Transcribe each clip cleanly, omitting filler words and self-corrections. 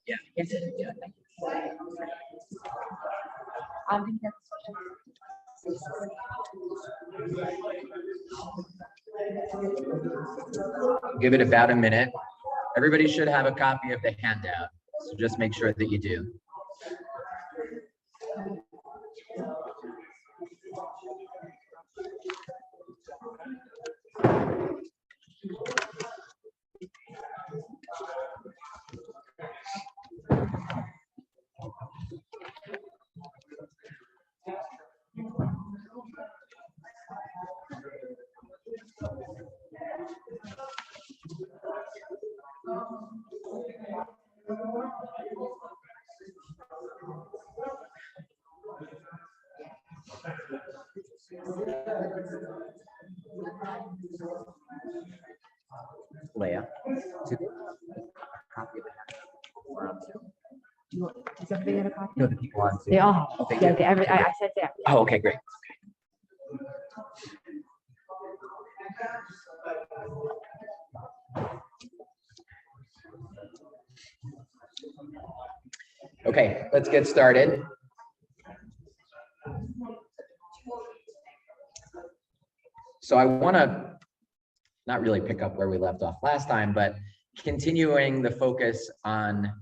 Yeah. Give it about a minute. Everybody should have a copy of the handout, so just make sure that you do. Leah, copy of Does everybody have a copy? no, the people on Zoom. They all have. Oh, they Yeah, do? I said that. Oh, okay, great. Okay, let's get started. So I want to not really pick up where we left off last time, but continuing the focus on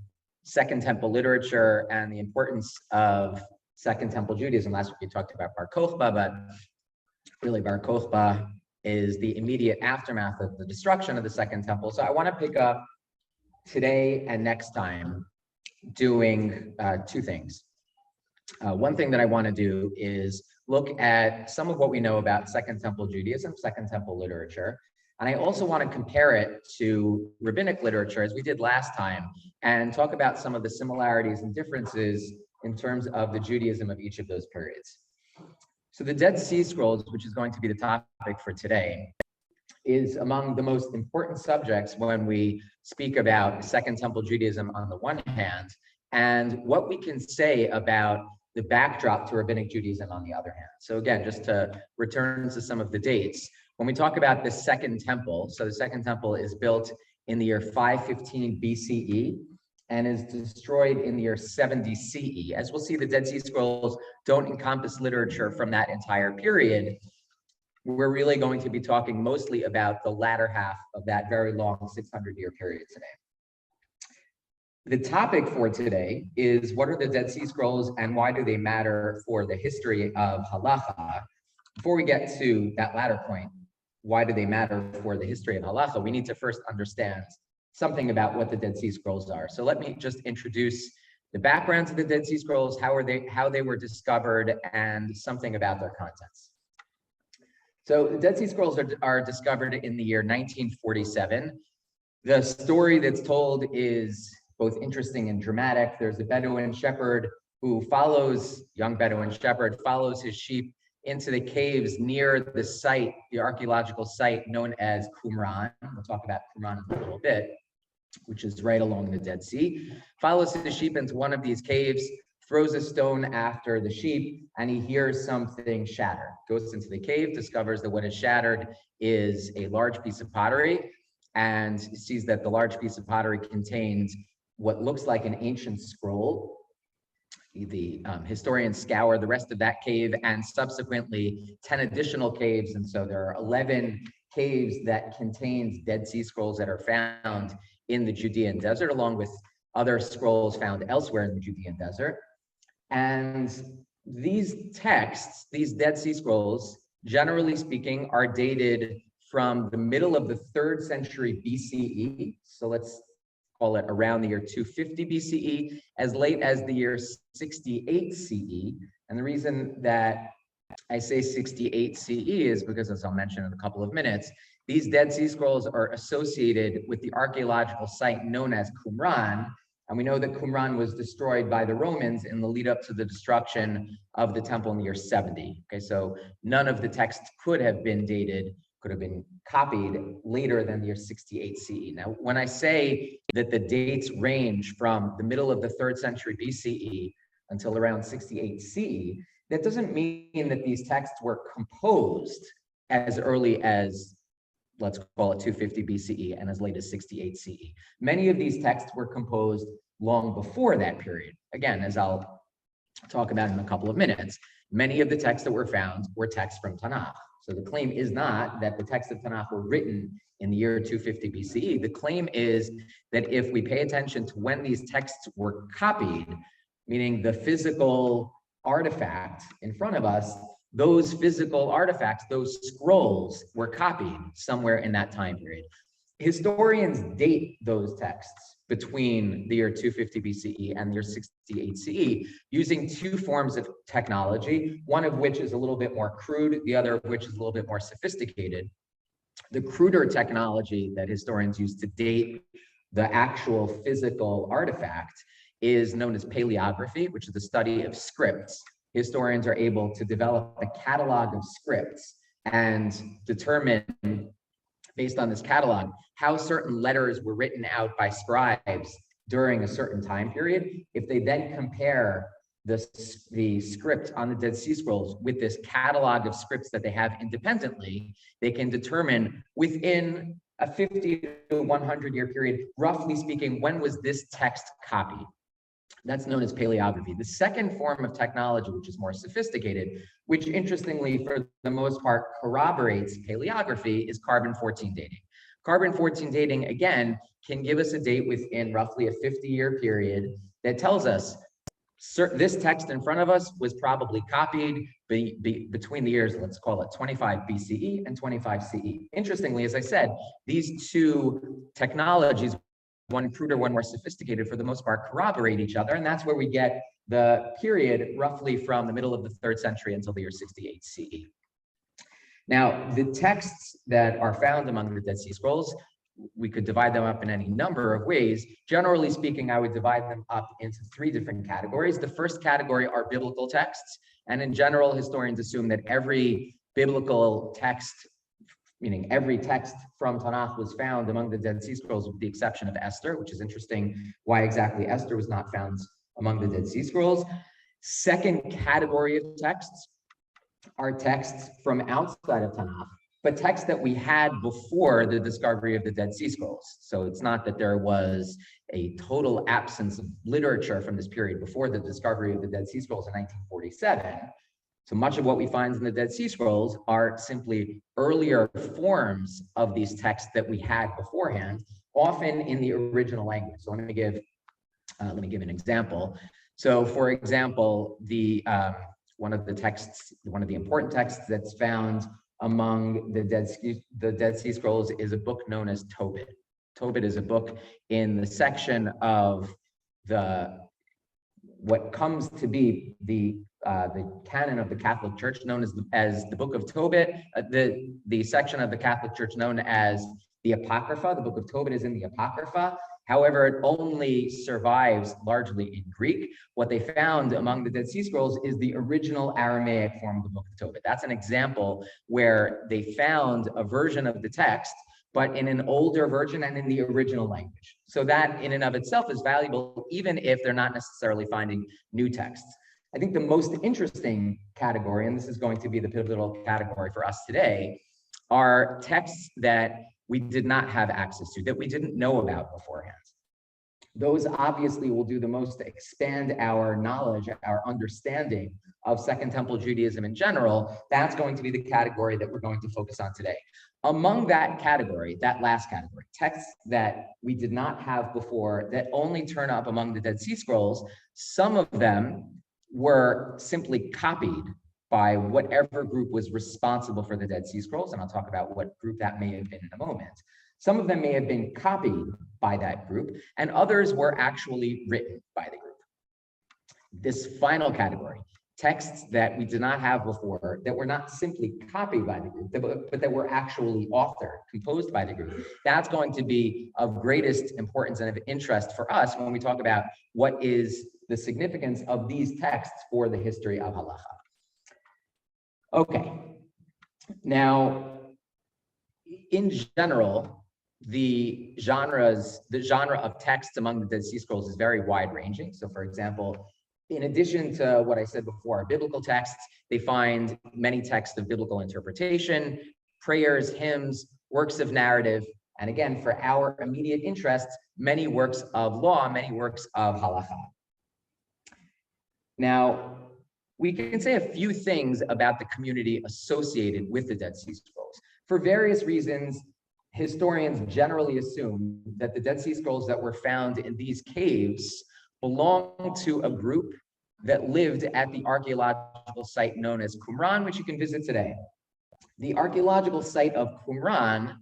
Second Temple literature and the importance of Second Temple Judaism. Last week we talked about Bar Kokhba, but really Bar Kokhba is the immediate aftermath of the destruction of the Second Temple. So I want to pick up today and next time doing two things. One thing that I want to do is look at some of what we know about Second Temple Judaism, Second Temple literature. And I also want to compare it to rabbinic literature, as we did last time, and talk about some of the similarities and differences in terms of the Judaism of each of those periods. So the Dead Sea Scrolls, which is going to be the topic for today, is among the most important subjects when we speak about Second Temple Judaism on the one hand, and what we can say about the backdrop to rabbinic Judaism on the other hand. So again, just to return to some of the dates, when we talk about the Second Temple, so the Second Temple is built in the year 515 BCE and is destroyed in the year 70 CE. As we'll see, the Dead Sea Scrolls don't encompass literature from that entire period. We're really going to be talking mostly about the latter half of that very long 600-year period today. The topic for today is, what are the Dead Sea Scrolls and why do they matter for the history of Halacha? Before we get to that latter point, why do they matter for the history of Halacha, we need to first understand something about what the Dead Sea Scrolls are. So let me just introduce the background to the Dead Sea Scrolls, how they were discovered, and something about their contents. So the Dead Sea Scrolls are discovered in the year 1947. The story that's told is both interesting and dramatic. There's a Bedouin shepherd who young Bedouin shepherd follows his sheep into the caves near the site, the archaeological site known as Qumran. We'll talk about Qumran in a little bit, which is right along the Dead Sea. Follows his sheep into one of these caves, throws a stone after the sheep, and he hears something shatter. Goes into the cave, discovers that what is shattered is a large piece of pottery, and sees that the large piece of pottery contains what looks like an ancient scroll. The historians scour the rest of that cave and subsequently 10 additional caves. And so there are 11 caves that contains Dead Sea Scrolls that are found in the Judean desert, along with other scrolls found elsewhere in the Judean desert. And these texts, these Dead Sea Scrolls, generally speaking, are dated from the middle of the 3rd century BCE. So let's call it around the year 250 BCE, as late as the year 68 CE. And the reason that I say 68 CE is because, as I'll mention in a couple of minutes, these Dead Sea Scrolls are associated with the archaeological site known as Qumran. And we know that Qumran was destroyed by the Romans in the lead up to the destruction of the temple in the year 70. Okay, so none of the texts could have been copied later than the year 68 CE. Now, when I say that the dates range from the middle of the 3rd century BCE until around 68 CE, that doesn't mean that these texts were composed as early as let's call it 250 BCE and as late as 68 CE. Many of these texts were composed long before that period. Again, as I'll talk about in a couple of minutes, many of the texts that were found were texts from Tanakh. So the claim is not that the texts of Tanakh were written in the year 250 BCE. The claim is that if we pay attention to when these texts were copied, meaning the physical artifact in front of us, those physical artifacts, those scrolls were copied somewhere in that time period. Historians date those texts between the year 250 BCE and the year 68 CE using two forms of technology, one of which is a little bit more crude, the other of which is a little bit more sophisticated. The cruder technology that historians use to date the actual physical artifact is known as paleography, which is the study of scripts. Historians are able to develop a catalog of scripts and determine, based on this catalog, how certain letters were written out by scribes during a certain time period. If they then compare the script on the Dead Sea Scrolls with this catalog of scripts that they have independently, they can determine within a 50 to 100 year period, roughly speaking, when was this text copied? That's known as paleography. The second form of technology, which is more sophisticated, which interestingly, for the most part, corroborates paleography, is carbon-14 dating. Carbon-14 dating, again, can give us a date within roughly a 50-year period that tells us this text in front of us was probably copied between the years, let's call it 25 BCE and 25 CE. Interestingly, as I said, these two technologies, one cruder, one more sophisticated, for the most part, corroborate each other. And that's where we get the period roughly from the middle of the 3rd century until the year 68 CE. Now, the texts that are found among the Dead Sea Scrolls, we could divide them up in any number of ways. Generally speaking, I would divide them up into 3 different categories. The first category are biblical texts. And in general, historians assume that every biblical text, meaning every text from Tanakh, was found among the Dead Sea Scrolls with the exception of Esther, which is interesting why exactly Esther was not found among the Dead Sea Scrolls. Second category of texts are texts from outside of Tanakh, but texts that we had before the discovery of the Dead Sea Scrolls. So it's not that there was a total absence of literature from this period before the discovery of the Dead Sea Scrolls in 1947. So much of what we find in the Dead Sea Scrolls are simply earlier forms of these texts that we had beforehand, often in the original language. So let me give an example. So for example, one of the important texts that's found among the Dead Sea Scrolls is a book known as Tobit. Tobit is a book in the section of what comes to be the canon of the Catholic Church known as the Book of Tobit, the section of the Catholic Church known as the Apocrypha. The Book of Tobit is in the Apocrypha. However, it only survives largely in Greek. What they found among the Dead Sea Scrolls is the original Aramaic form of the Book of Tobit. That's an example where they found a version of the text, but in an older version and in the original language. So that in and of itself is valuable, even if they're not necessarily finding new texts. I think the most interesting category, and this is going to be the pivotal category for us today, are texts that we did not have access to, that we didn't know about beforehand. Those obviously will do the most to expand our knowledge, our understanding of Second Temple Judaism in general. That's going to be the category that we're going to focus on today. Among that category, that last category, texts that we did not have before, that only turn up among the Dead Sea Scrolls, some of them were simply copied by whatever group was responsible for the Dead Sea Scrolls, and I'll talk about what group that may have been in a moment. Some of them may have been copied by that group, and others were actually written by the group. This final category, texts that we did not have before, that were not simply copied by the group, but that were actually authored, composed by the group, that's going to be of greatest importance and of interest for us when we talk about what is the significance of these texts for the history of Halacha. Okay, now, in general, the genre of texts among the Dead Sea Scrolls is very wide-ranging. So, for example, in addition to what I said before, biblical texts, they find many texts of biblical interpretation, prayers, hymns, works of narrative, and again, for our immediate interests, many works of law, many works of halacha. Now, we can say a few things about the community associated with the Dead Sea Scrolls. For various reasons, historians generally assume that the Dead Sea Scrolls that were found in these caves belong to a group that lived at the archaeological site known as Qumran, which you can visit today. The archaeological site of Qumran,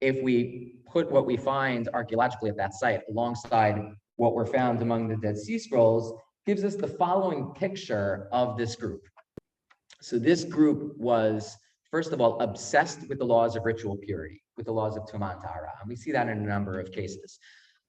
if we put what we find archaeologically at that site alongside what were found among the Dead Sea Scrolls, gives us the following picture of this group. So this group was, first of all, obsessed with the laws of ritual purity, with the laws of Tumah and Tahara. And we see that in a number of cases.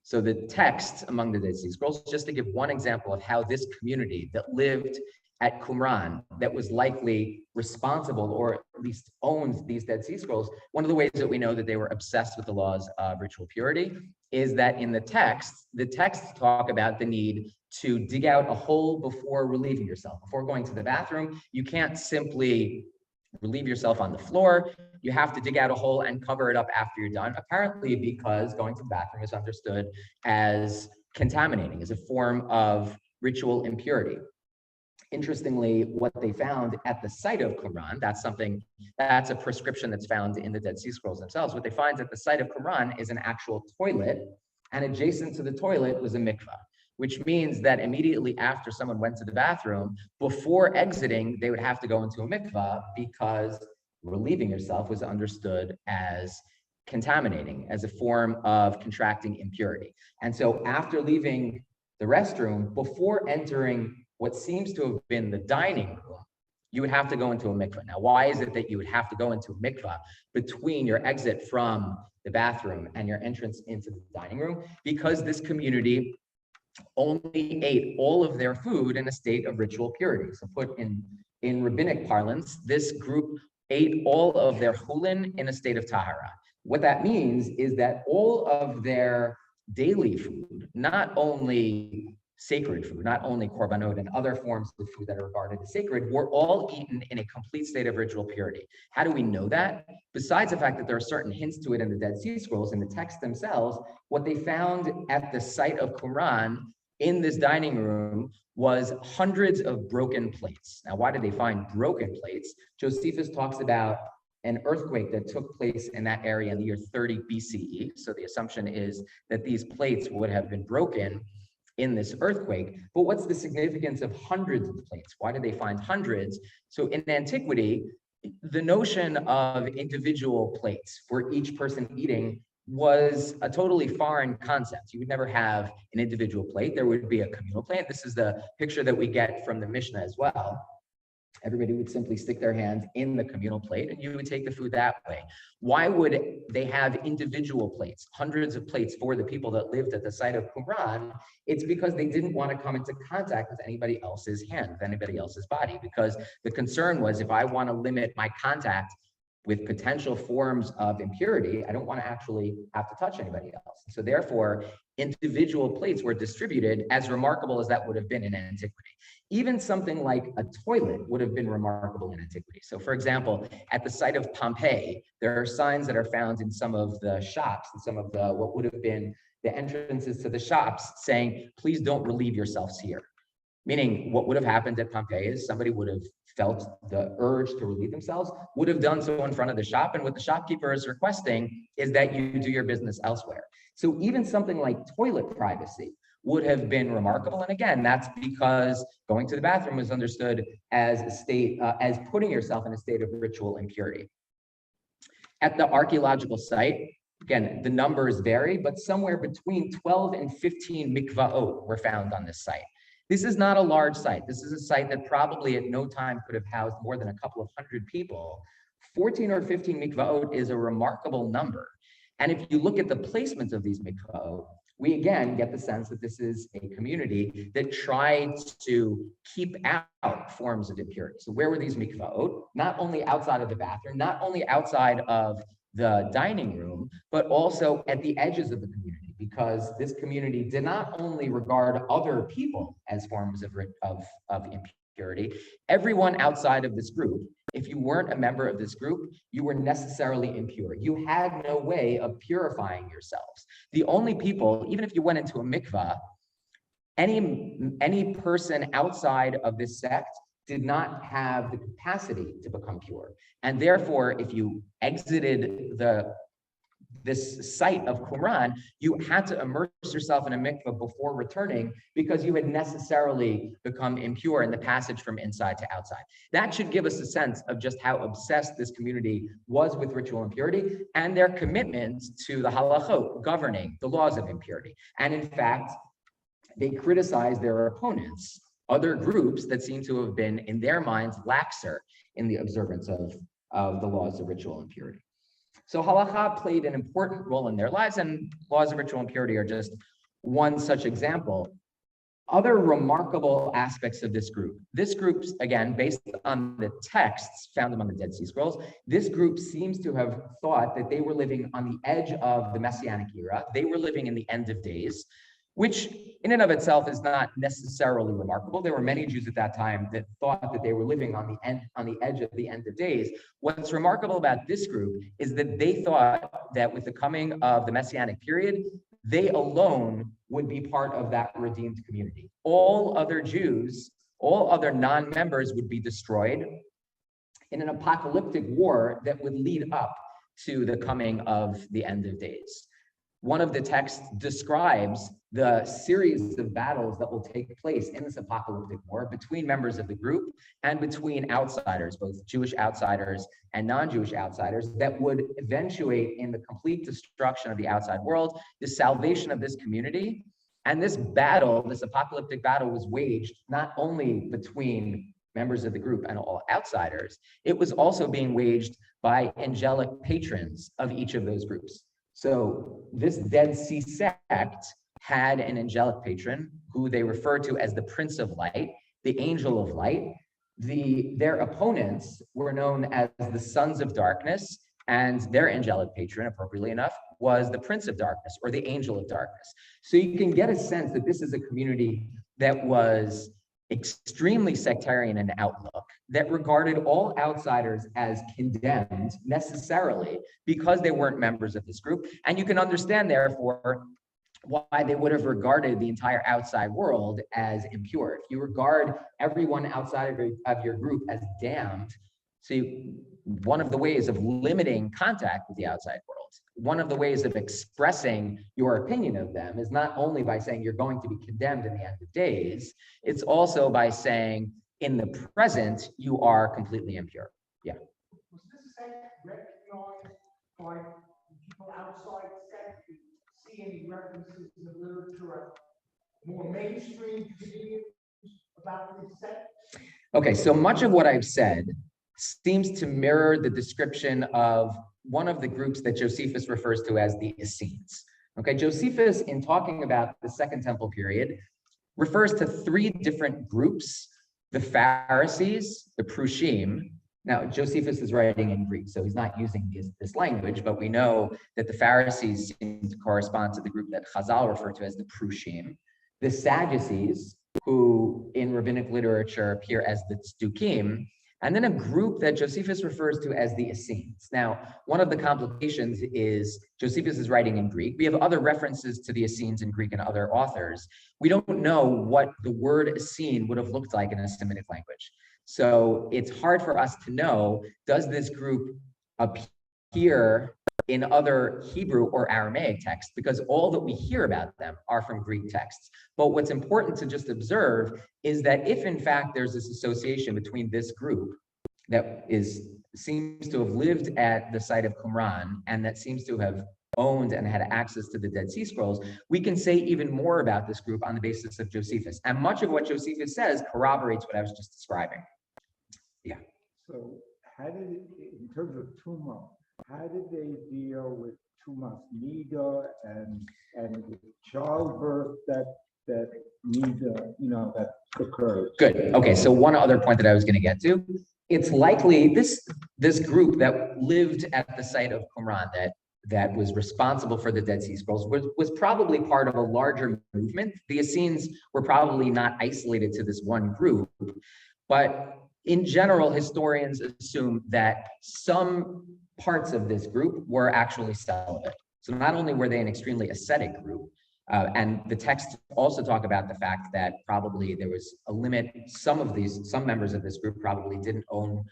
So the text among the Dead Sea Scrolls, just to give one example of how this community that lived at Qumran, that was likely responsible or at least owned these Dead Sea Scrolls, one of the ways that we know that they were obsessed with the laws of ritual purity is that in the texts talk about the need to dig out a hole before relieving yourself. Before going to the bathroom, you can't simply relieve yourself on the floor. You have to dig out a hole and cover it up after you're done, apparently because going to the bathroom is understood as contaminating, as a form of ritual impurity. Interestingly, what they found at the site of Qumran, that's a prescription that's found in the Dead Sea Scrolls themselves. What they find at the site of Qumran is an actual toilet, and adjacent to the toilet was a mikvah, which means that immediately after someone went to the bathroom, before exiting, they would have to go into a mikvah because relieving yourself was understood as contaminating, as a form of contracting impurity. And so after leaving the restroom, before entering what seems to have been the dining room, you would have to go into a mikvah. Now, why is it that you would have to go into a mikvah between your exit from the bathroom and your entrance into the dining room? Because this community only ate all of their food in a state of ritual purity. So put in rabbinic parlance, this group ate all of their chulin in a state of tahara. What that means is that all of their daily food, not only sacred food, not only korbanot and other forms of food that are regarded as sacred, were all eaten in a complete state of ritual purity. How do we know that? Besides the fact that there are certain hints to it in the Dead Sea Scrolls, in the texts themselves, what they found at the site of Qumran in this dining room was hundreds of broken plates. Now, why did they find broken plates? Josephus talks about an earthquake that took place in that area in the year 30 BCE. So the assumption is that these plates would have been broken in this earthquake. But what's the significance of hundreds of plates? Why did they find hundreds? So in antiquity, the notion of individual plates for each person eating was a totally foreign concept. You would never have an individual plate. There would be a communal plate. This is the picture that we get from the Mishnah as well. Everybody would simply stick their hand in the communal plate and you would take the food that way. Why would they have individual plates, hundreds of plates for the people that lived at the site of Qumran? It's because they didn't want to come into contact with anybody else's hand, with anybody else's body, because the concern was if I want to limit my contact with potential forms of impurity, I don't want to actually have to touch anybody else. So therefore, individual plates were distributed, as remarkable as that would have been in antiquity. Even something like a toilet would have been remarkable in antiquity. So for example, at the site of Pompeii, there are signs that are found in some of the shops and some of the, what would have been the entrances to the shops saying, please don't relieve yourselves here. Meaning what would have happened at Pompeii is somebody would have felt the urge to relieve themselves, would have done so in front of the shop. And what the shopkeeper is requesting is that you do your business elsewhere. So even something like toilet privacy would have been remarkable. And again, that's because going to the bathroom was understood as a state, as putting yourself in a state of ritual impurity. At the archaeological site, again, the numbers vary, but somewhere between 12 and 15 mikvaot were found on this site. This is not a large site. This is a site that probably at no time could have housed more than a couple of hundred people. 14 or 15 mikvaot is a remarkable number. And if you look at the placement of these mikvaot, we again get the sense that this is a community that tried to keep out forms of impurity. So where were these mikvaot? Not only outside of the bathroom, not only outside of the dining room, but also at the edges of the community, because this community did not only regard other people as forms of impurity, impurity. Everyone outside of this group, if you weren't a member of this group, you were necessarily impure. You had no way of purifying yourselves. The only people, even if you went into a mikvah, any person outside of this sect did not have the capacity to become pure. And therefore, if you exited this site of Qumran, you had to immerse yourself in a mikveh before returning because you had necessarily become impure in the passage from inside to outside. That should give us a sense of just how obsessed this community was with ritual impurity and their commitment to the halachot governing the laws of impurity. And in fact, they criticized their opponents, other groups that seem to have been, in their minds, laxer in the observance of the laws of ritual impurity. So halacha played an important role in their lives, and laws of ritual impurity are just one such example. Other remarkable aspects of this group, again, based on the texts found among the Dead Sea Scrolls, this group seems to have thought that they were living on the edge of the Messianic era. They were living in the end of days, which in and of itself is not necessarily remarkable. There were many Jews at that time that thought that they were living on the edge of the end of days. What's remarkable about this group is that they thought that with the coming of the Messianic period, they alone would be part of that redeemed community. All other Jews, all other non-members would be destroyed in an apocalyptic war that would lead up to the coming of the end of days. One of the texts describes the series of battles that will take place in this apocalyptic war between members of the group and between outsiders, both Jewish outsiders and non-Jewish outsiders, that would eventuate in the complete destruction of the outside world, the salvation of this community. And this battle, this apocalyptic battle, was waged not only between members of the group and all outsiders, it was also being waged by angelic patrons of each of those groups. So this Dead Sea sect had an angelic patron who they referred to as the Prince of Light, the Angel of Light. Their opponents were known as the Sons of Darkness, and their angelic patron, appropriately enough, was the Prince of Darkness or the Angel of Darkness. So you can get a sense that this is a community that was extremely sectarian in outlook, that regarded all outsiders as condemned necessarily because they weren't members of this group. And you can understand, therefore, why they would have regarded the entire outside world as impure. If you regard everyone outside of your group as damned, one of the ways of limiting contact with the outside world, one of the ways of expressing your opinion of them is not only by saying you're going to be condemned in the end of days, it's also by saying in the present, you are completely impure. Yeah. Was this sect recognized by people outside the sect? Do you see any references in the literature, more mainstream views about this sect? Okay, so much of what I've said seems to mirror the description of one of the groups that Josephus refers to as the Essenes. Okay, Josephus, in talking about the Second Temple period, refers to three different groups: the Pharisees, the Prushim. Now, Josephus is writing in Greek, so he's not using this language, but we know that the Pharisees seem to correspond to the group that Chazal referred to as the Prushim, the Sadducees, who in rabbinic literature appear as the Tzdukim, and then a group that Josephus refers to as the Essenes. Now, one of the complications is Josephus is writing in Greek. We have other references to the Essenes in Greek and other authors. We don't know what the word Essene would have looked like in a Semitic language. So it's hard for us to know, does this group appear in other Hebrew or Aramaic texts? Because all that we hear about them are from Greek texts. But what's important to just observe is that if in fact there's this association between this group that seems to have lived at the site of Qumran and that seems to have owned and had access to the Dead Sea Scrolls, we can say even more about this group on the basis of Josephus. And much of what Josephus says corroborates what I was just describing. Yeah. So how did it, in terms of Tumah, how did they deal with Tumah's nida and with childbirth that nida, that occurs? Good. Okay, so one other point that I was going to get to, it's likely this group that lived at the site of Qumran that was responsible for the Dead Sea Scrolls was probably part of a larger movement. The Essenes were probably not isolated to this one group, But in general, historians assume that some parts of this group were actually celibate. So not only were they an extremely ascetic group, and the texts also talk about the fact that probably there was a limit. Some members of this group probably didn't own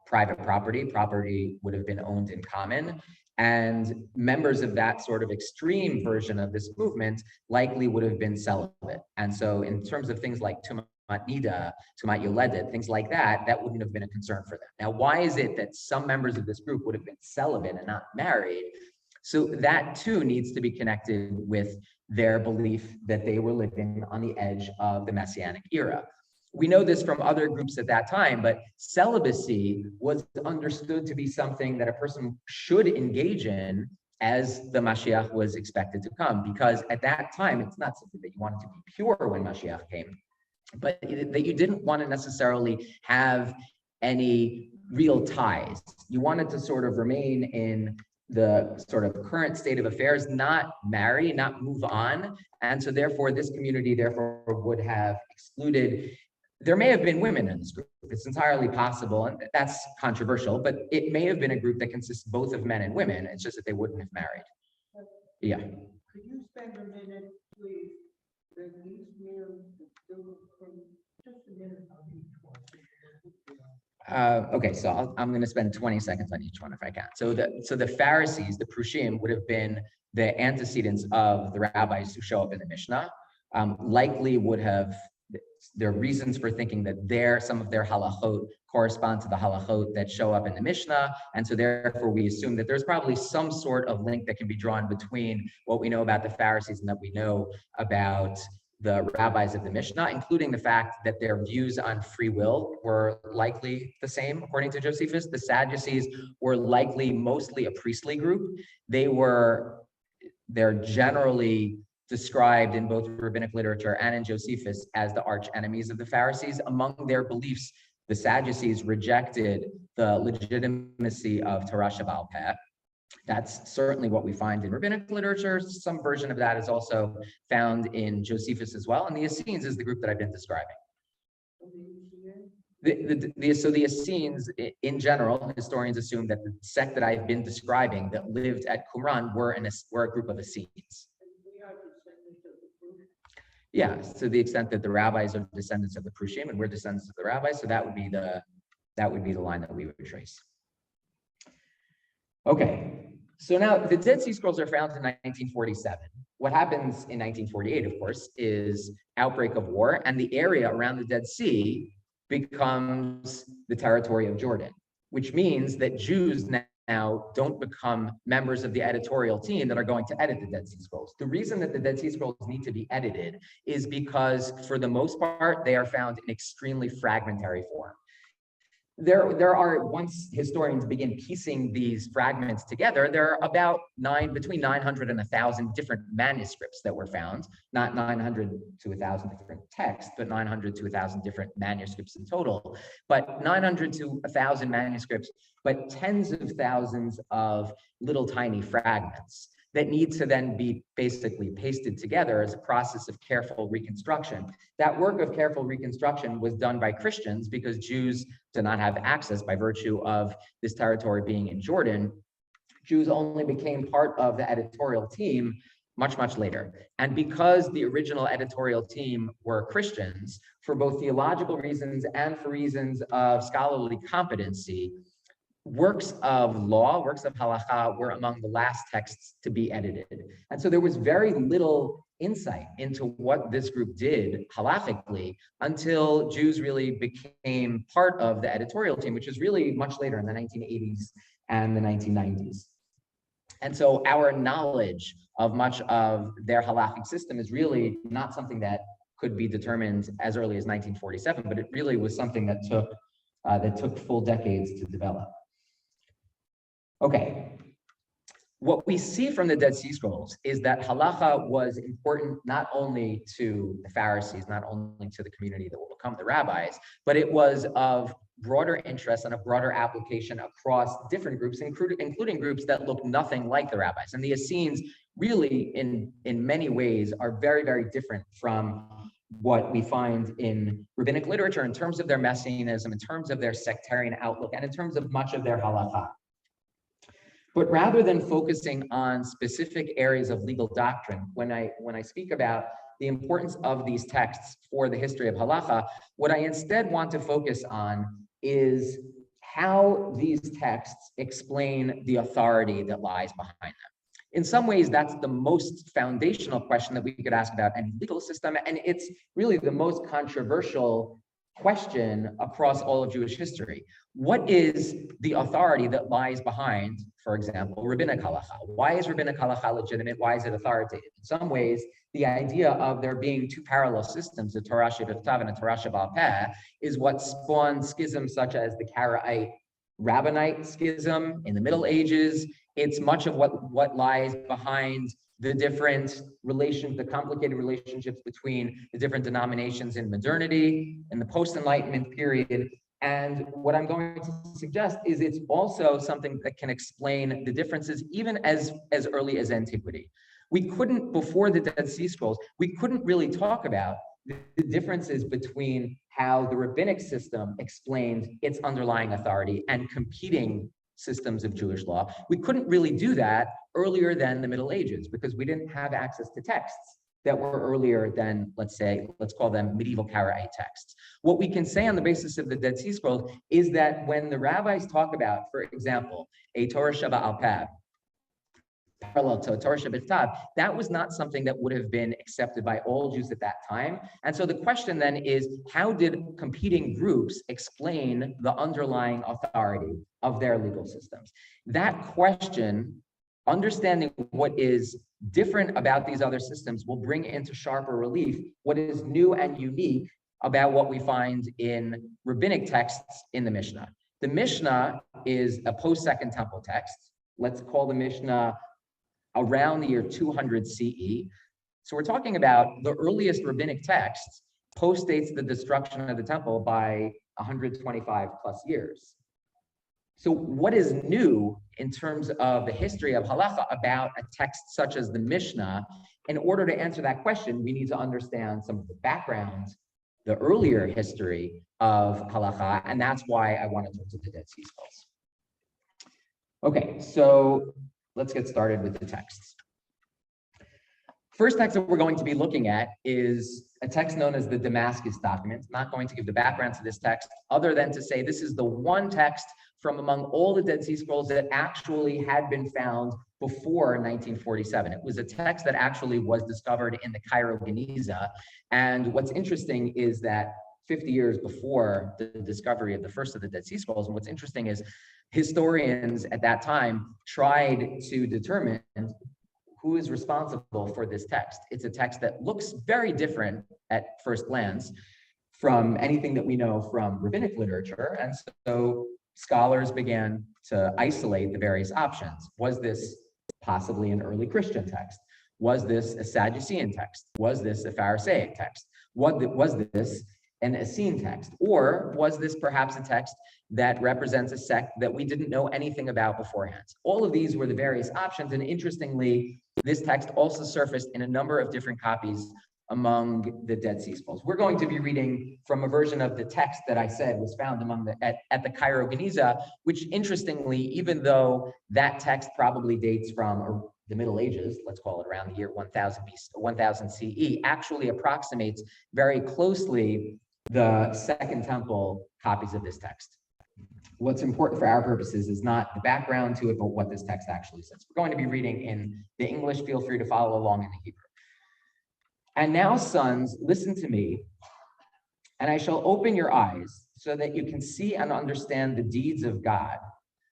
private property. Property would have been owned in common. And members of that sort of extreme version of this movement likely would have been celibate. And so in terms of things like Tumat Nida, Tumat Yoledet, things like that, that wouldn't have been a concern for them. Now, why is it that some members of this group would have been celibate and not married? So that too needs to be connected with their belief that they were living on the edge of the Messianic era. We know this from other groups at that time, but celibacy was understood to be something that a person should engage in as the Mashiach was expected to come, because at that time, it's not something that you wanted to be pure when Mashiach came, but that you didn't want to necessarily have any real ties. You wanted to sort of remain in the sort of current state of affairs, not marry, not move on. And so therefore, this community therefore would have excluded. There may have been women in this group. It's entirely possible, and that's controversial, but it may have been a group that consists both of men and women. It's just that they wouldn't have married. Yeah. Could you spend a minute, please, with each meal, just a minute on each one? Okay, so I'm going to spend 20 seconds on each one if I can. So the Pharisees, the Prushim, would have been the antecedents of the rabbis who show up in the Mishnah. Likely would have, there are reasons for thinking that some of their halachot correspond to the halachot that show up in the Mishnah. And so therefore we assume that there's probably some sort of link that can be drawn between what we know about the Pharisees and that we know about the rabbis of the Mishnah, including the fact that their views on free will were likely the same, according to Josephus. The Sadducees were likely mostly a priestly group. They're generally described in both rabbinic literature and in Josephus as the arch enemies of the Pharisees. Among their beliefs, the Sadducees rejected the legitimacy of Torah Shebaal Peh. That's certainly what we find in rabbinic literature. Some version of that is also found in Josephus as well. And the Essenes is the group that I've been describing. So the Essenes, in general, historians assume that the sect that I've been describing that lived at Qumran were a group of Essenes. Yeah, to the extent that the rabbis are descendants of the Prushim and we're descendants of the rabbis, so that would be the line that we would trace. Okay, so now the Dead Sea Scrolls are found in 1947. What happens in 1948, of course, is outbreak of war, and the area around the Dead Sea becomes the territory of Jordan, which means that Jews now don't become members of the editorial team that are going to edit the Dead Sea Scrolls. The reason that the Dead Sea Scrolls need to be edited is because, for the most part, they are found in extremely fragmentary form. There are, once historians begin piecing these fragments together, there are about between 900 and 1,000 different manuscripts that were found, not 900 to 1,000 different texts, but 900 to 1,000 different manuscripts in total. But 900 to 1,000 manuscripts, but tens of thousands of little tiny fragments that need to then be basically pasted together as a process of careful reconstruction. That work of careful reconstruction was done by Christians because Jews did not have access by virtue of this territory being in Jordan. Jews only became part of the editorial team much, much later. And because the original editorial team were Christians, for both theological reasons and for reasons of scholarly competency, works of law, works of halacha were among the last texts to be edited. And so there was very little insight into what this group did halachically until Jews really became part of the editorial team, which was really much later in the 1980s and the 1990s. And so our knowledge of much of their halachic system is really not something that could be determined as early as 1947, but it really was something that took full decades to develop. Okay, what we see from the Dead Sea Scrolls is that halacha was important not only to the Pharisees, not only to the community that will become the rabbis, but it was of broader interest and a broader application across different groups, including groups that look nothing like the rabbis. And the Essenes really, in many ways, are very, very different from what we find in rabbinic literature in terms of their messianism, in terms of their sectarian outlook, and in terms of much of their halacha. But rather than focusing on specific areas of legal doctrine, when I speak about the importance of these texts for the history of halacha, what I instead want to focus on is how these texts explain the authority that lies behind them. In some ways, that's the most foundational question that we could ask about any legal system, and it's really the most controversial question across all of Jewish history. What is the authority that lies behind, for example, rabbinic halacha? Why is rabbinic halacha legitimate? Why is it authoritative? In some ways, the idea of there being two parallel systems, a Torah shebichtav and a Torah sheba'al peh, is what spawned schisms such as the Karaite Rabbinite schism in the Middle Ages. It's much of what lies behind the different relations, the complicated relationships between the different denominations in modernity and the post-Enlightenment period. And what I'm going to suggest is it's also something that can explain the differences even as early as antiquity. We couldn't, before the Dead Sea Scrolls, we couldn't really talk about the differences between how the rabbinic system explained its underlying authority and competing systems of Jewish law. We couldn't really do that earlier than the Middle Ages because we didn't have access to texts that were earlier than, let's call them medieval Karaite texts. What we can say on the basis of the Dead Sea Scrolls is that when the rabbis talk about, for example, a Torah sheba'al peh, parallel to Torah shebichtav, that was not something that would have been accepted by all Jews at that time. And so the question then is, how did competing groups explain the underlying authority of their legal systems? That question, understanding what is different about these other systems, will bring into sharper relief what is new and unique about what we find in rabbinic texts in the Mishnah. The Mishnah is a post-Second Temple text. Let's call the Mishnah around the year 200 CE. So we're talking about the earliest rabbinic text postdates the destruction of the temple by 125 plus years. So what is new in terms of the history of halacha about a text such as the Mishnah? In order to answer that question, we need to understand some of the background, the earlier history of halacha, and that's why I want to talk to the Dead Sea Scrolls. Okay, so let's get started with the texts. First text that we're going to be looking at is a text known as the Damascus document. I'm not going to give the background to this text other than to say this is the one text from among all the Dead Sea Scrolls that actually had been found before 1947. It was a text that actually was discovered in the Cairo Geniza. And what's interesting is that 50 years before the discovery of the first of the Dead Sea Scrolls, and what's interesting is historians at that time tried to determine who is responsible for this text. It's a text that looks very different at first glance from anything that we know from rabbinic literature. And so scholars began to isolate the various options. Was this possibly an early Christian text? Was this a Sadducean text? Was this a Pharisaic text? Was this an Essene text? Or was this perhaps a text that represents a sect that we didn't know anything about beforehand? All of these were the various options. And interestingly, this text also surfaced in a number of different copies among the Dead Sea Scrolls. We're going to be reading from a version of the text that I said was found among at the Cairo Geniza, which interestingly, even though that text probably dates from the Middle Ages, let's call it around the year 1000 CE, actually approximates very closely the Second Temple copies of this text. What's important for our purposes is not the background to it, but what this text actually says. We're going to be reading in the English. Feel free to follow along in the Hebrew. And now, sons, listen to me, and I shall open your eyes so that you can see and understand the deeds of God,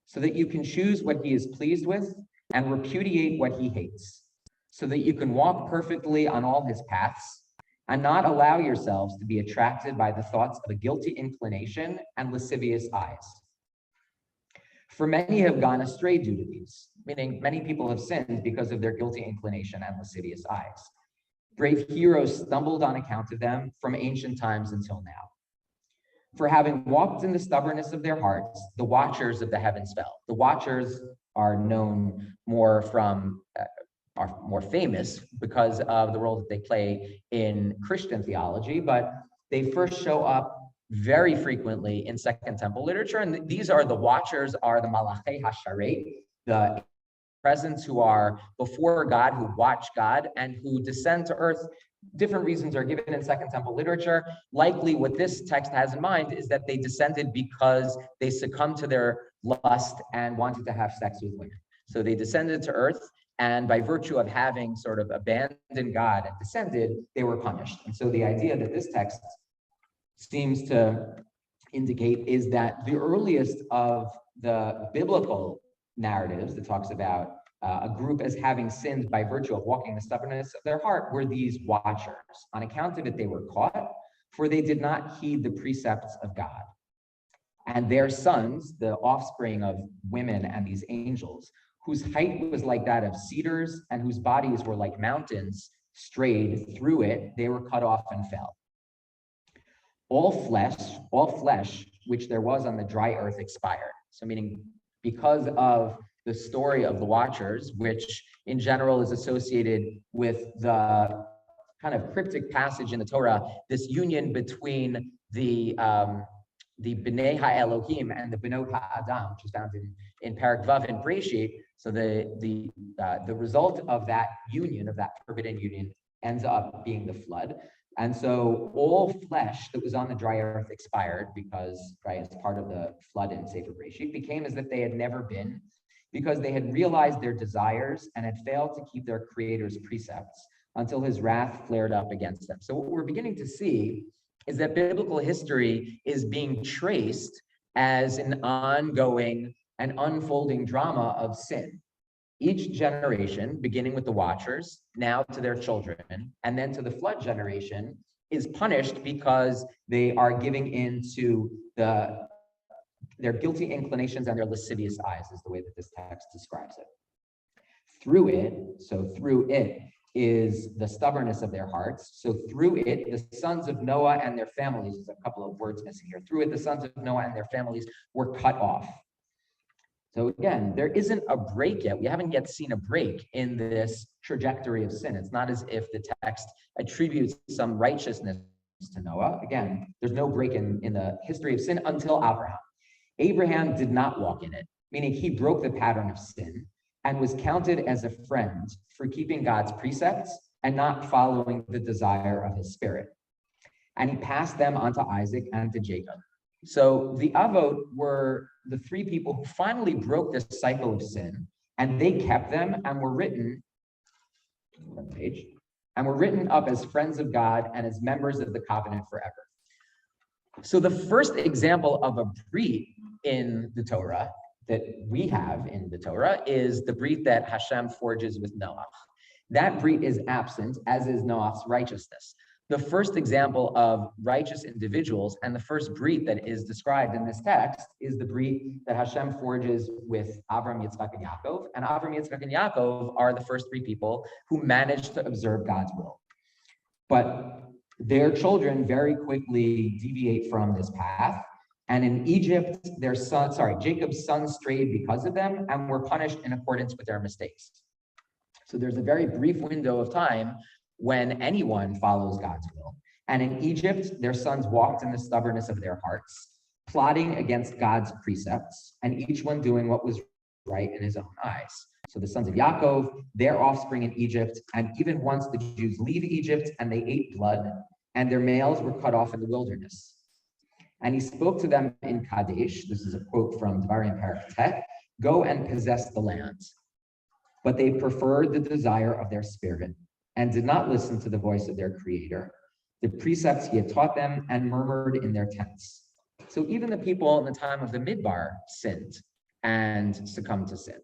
so that you can choose what he is pleased with and repudiate what he hates, so that you can walk perfectly on all his paths and not allow yourselves to be attracted by the thoughts of a guilty inclination and lascivious eyes. For many have gone astray due to these, meaning many people have sinned because of their guilty inclination and lascivious eyes. Brave heroes stumbled on account of them from ancient times until now. For having walked in the stubbornness of their hearts, the watchers of the heavens fell. The watchers are known more from are more famous because of the role that they play in Christian theology, but they first show up very frequently in Second Temple literature. And these are the watchers, are the Malachei Hasharet, the presence who are before God, who watch God, and who descend to earth. Different reasons are given in Second Temple literature. Likely what this text has in mind is that they descended because they succumbed to their lust and wanted to have sex with women. So they descended to earth, and by virtue of having sort of abandoned God and descended, they were punished. And so the idea that this text seems to indicate is that the earliest of the biblical narratives that talks about a group as having sinned by virtue of walking in the stubbornness of their heart were these watchers. On account of it, they were caught, for they did not heed the precepts of God. And their sons, the offspring of women and these angels, whose height was like that of cedars and whose bodies were like mountains, strayed through it, they were cut off and fell. All flesh, which there was on the dry earth expired. So meaning because of the story of the watchers, which in general is associated with the kind of cryptic passage in the Torah, this union between the Bnei HaElohim and the Benot HaAdam, which is found in Parak Vav and Breshit. So the result of that union, of that forbidden union, ends up being the flood. And so all flesh that was on the dry earth expired because, right, as part of the flood in Sefer Breshit, became as if they had never been, because they had realized their desires and had failed to keep their Creator's precepts until his wrath flared up against them. So what we're beginning to see is that biblical history is being traced as an ongoing and unfolding drama of sin. Each generation, beginning with the watchers, now to their children, and then to the flood generation, is punished because they are giving in to their guilty inclinations and their lascivious eyes, is the way that this text describes it. Through it is the stubbornness of their hearts. So through it, the sons of Noah and their families, there's a couple of words missing here. Through it, the sons of Noah and their families were cut off. So again, there isn't a break yet. We haven't yet seen a break in this trajectory of sin. It's not as if the text attributes some righteousness to Noah. Again, there's no break in the history of sin until Abraham. Abraham did not walk in it, meaning he broke the pattern of sin and was counted as a friend for keeping God's precepts and not following the desire of his spirit. And he passed them on to Isaac and to Jacob. So the Avot were the three people who finally broke this cycle of sin, and they kept them and were written up as friends of God and as members of the covenant forever. So the first example of a brit in the Torah that we have in the Torah is the brit that Hashem forges with Noah. That brit is absent, as is Noah's righteousness. The first example of righteous individuals and the first brit that is described in this text is the brit that Hashem forges with Avram, Yitzchak, and Yaakov. And Avram, Yitzchak, and Yaakov are the first three people who managed to observe God's will. But their children very quickly deviate from this path. And in Egypt, Jacob's sons strayed because of them and were punished in accordance with their mistakes. So there's a very brief window of time when anyone follows God's will. And in Egypt, their sons walked in the stubbornness of their hearts, plotting against God's precepts, and each one doing what was right in his own eyes. So the sons of Yaakov, their offspring in Egypt, and even once the Jews leave Egypt and they ate blood, and their males were cut off in the wilderness. And he spoke to them in Kadesh, this is a quote from Devarim Parak Tet, go and possess the land. But they preferred the desire of their spirit and did not listen to the voice of their Creator, the precepts he had taught them, and murmured in their tents. So even the people in the time of the Midbar sinned and succumbed to sin.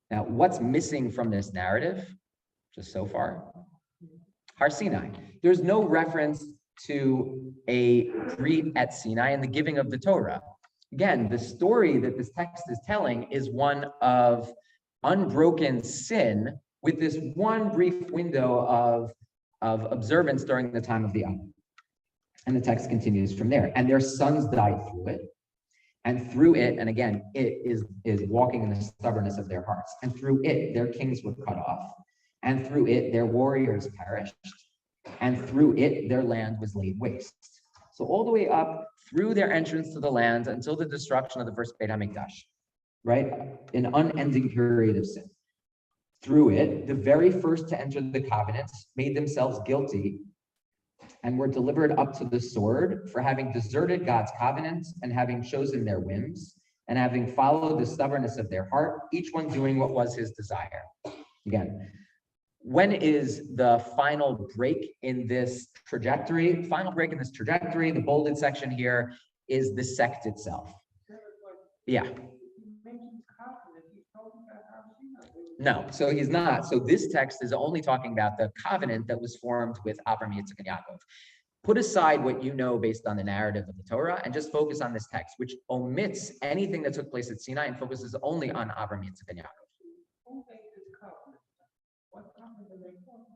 Now, what's missing from this narrative, just so far? Har Sinai. There's no reference to a brit at Sinai and the giving of the Torah. Again, the story that this text is telling is one of unbroken sin with this one brief window of observance during the time of the Avot. And the text continues from there. And their sons died through it. And through it, and again, it is walking in the stubbornness of their hearts. And through it, their kings were cut off. and through it their warriors perished, and through it their land was laid waste. So all the way up through their entrance to the land until the destruction of the first Beit HaMikdash, right? An unending period of sin. Through it, the very first to enter the covenants made themselves guilty and were delivered up to the sword for having deserted God's covenants and having chosen their whims and having followed the stubbornness of their heart, each one doing what was his desire. Again, when is the final break in this trajectory? Final break in this trajectory, the bolded section here, is the sect itself. Yeah. No, so he's not. So this text is only talking about the covenant that was formed with Abraham, Yitzchak, and Yaakov. Put aside what you know based on the narrative of the Torah and just focus on this text, which omits anything that took place at Sinai and focuses only on Abraham, Yitzchak, and Yaakov.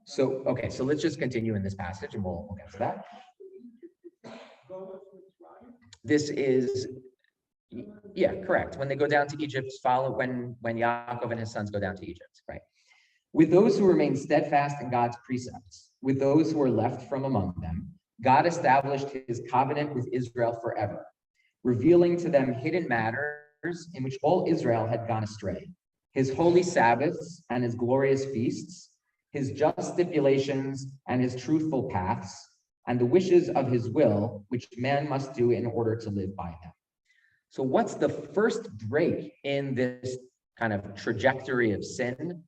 So, okay, so let's just continue in this passage and we'll get to that. This is, yeah, correct. When they go down to Egypt, when Yaakov and his sons go down to Egypt, right? With those who remain steadfast in God's precepts, with those who are left from among them, God established his covenant with Israel forever, revealing to them hidden matters in which all Israel had gone astray, his holy Sabbaths and his glorious feasts, his just stipulations and his truthful paths, and the wishes of his will, which man must do in order to live by them. So what's the first break in this kind of trajectory of sin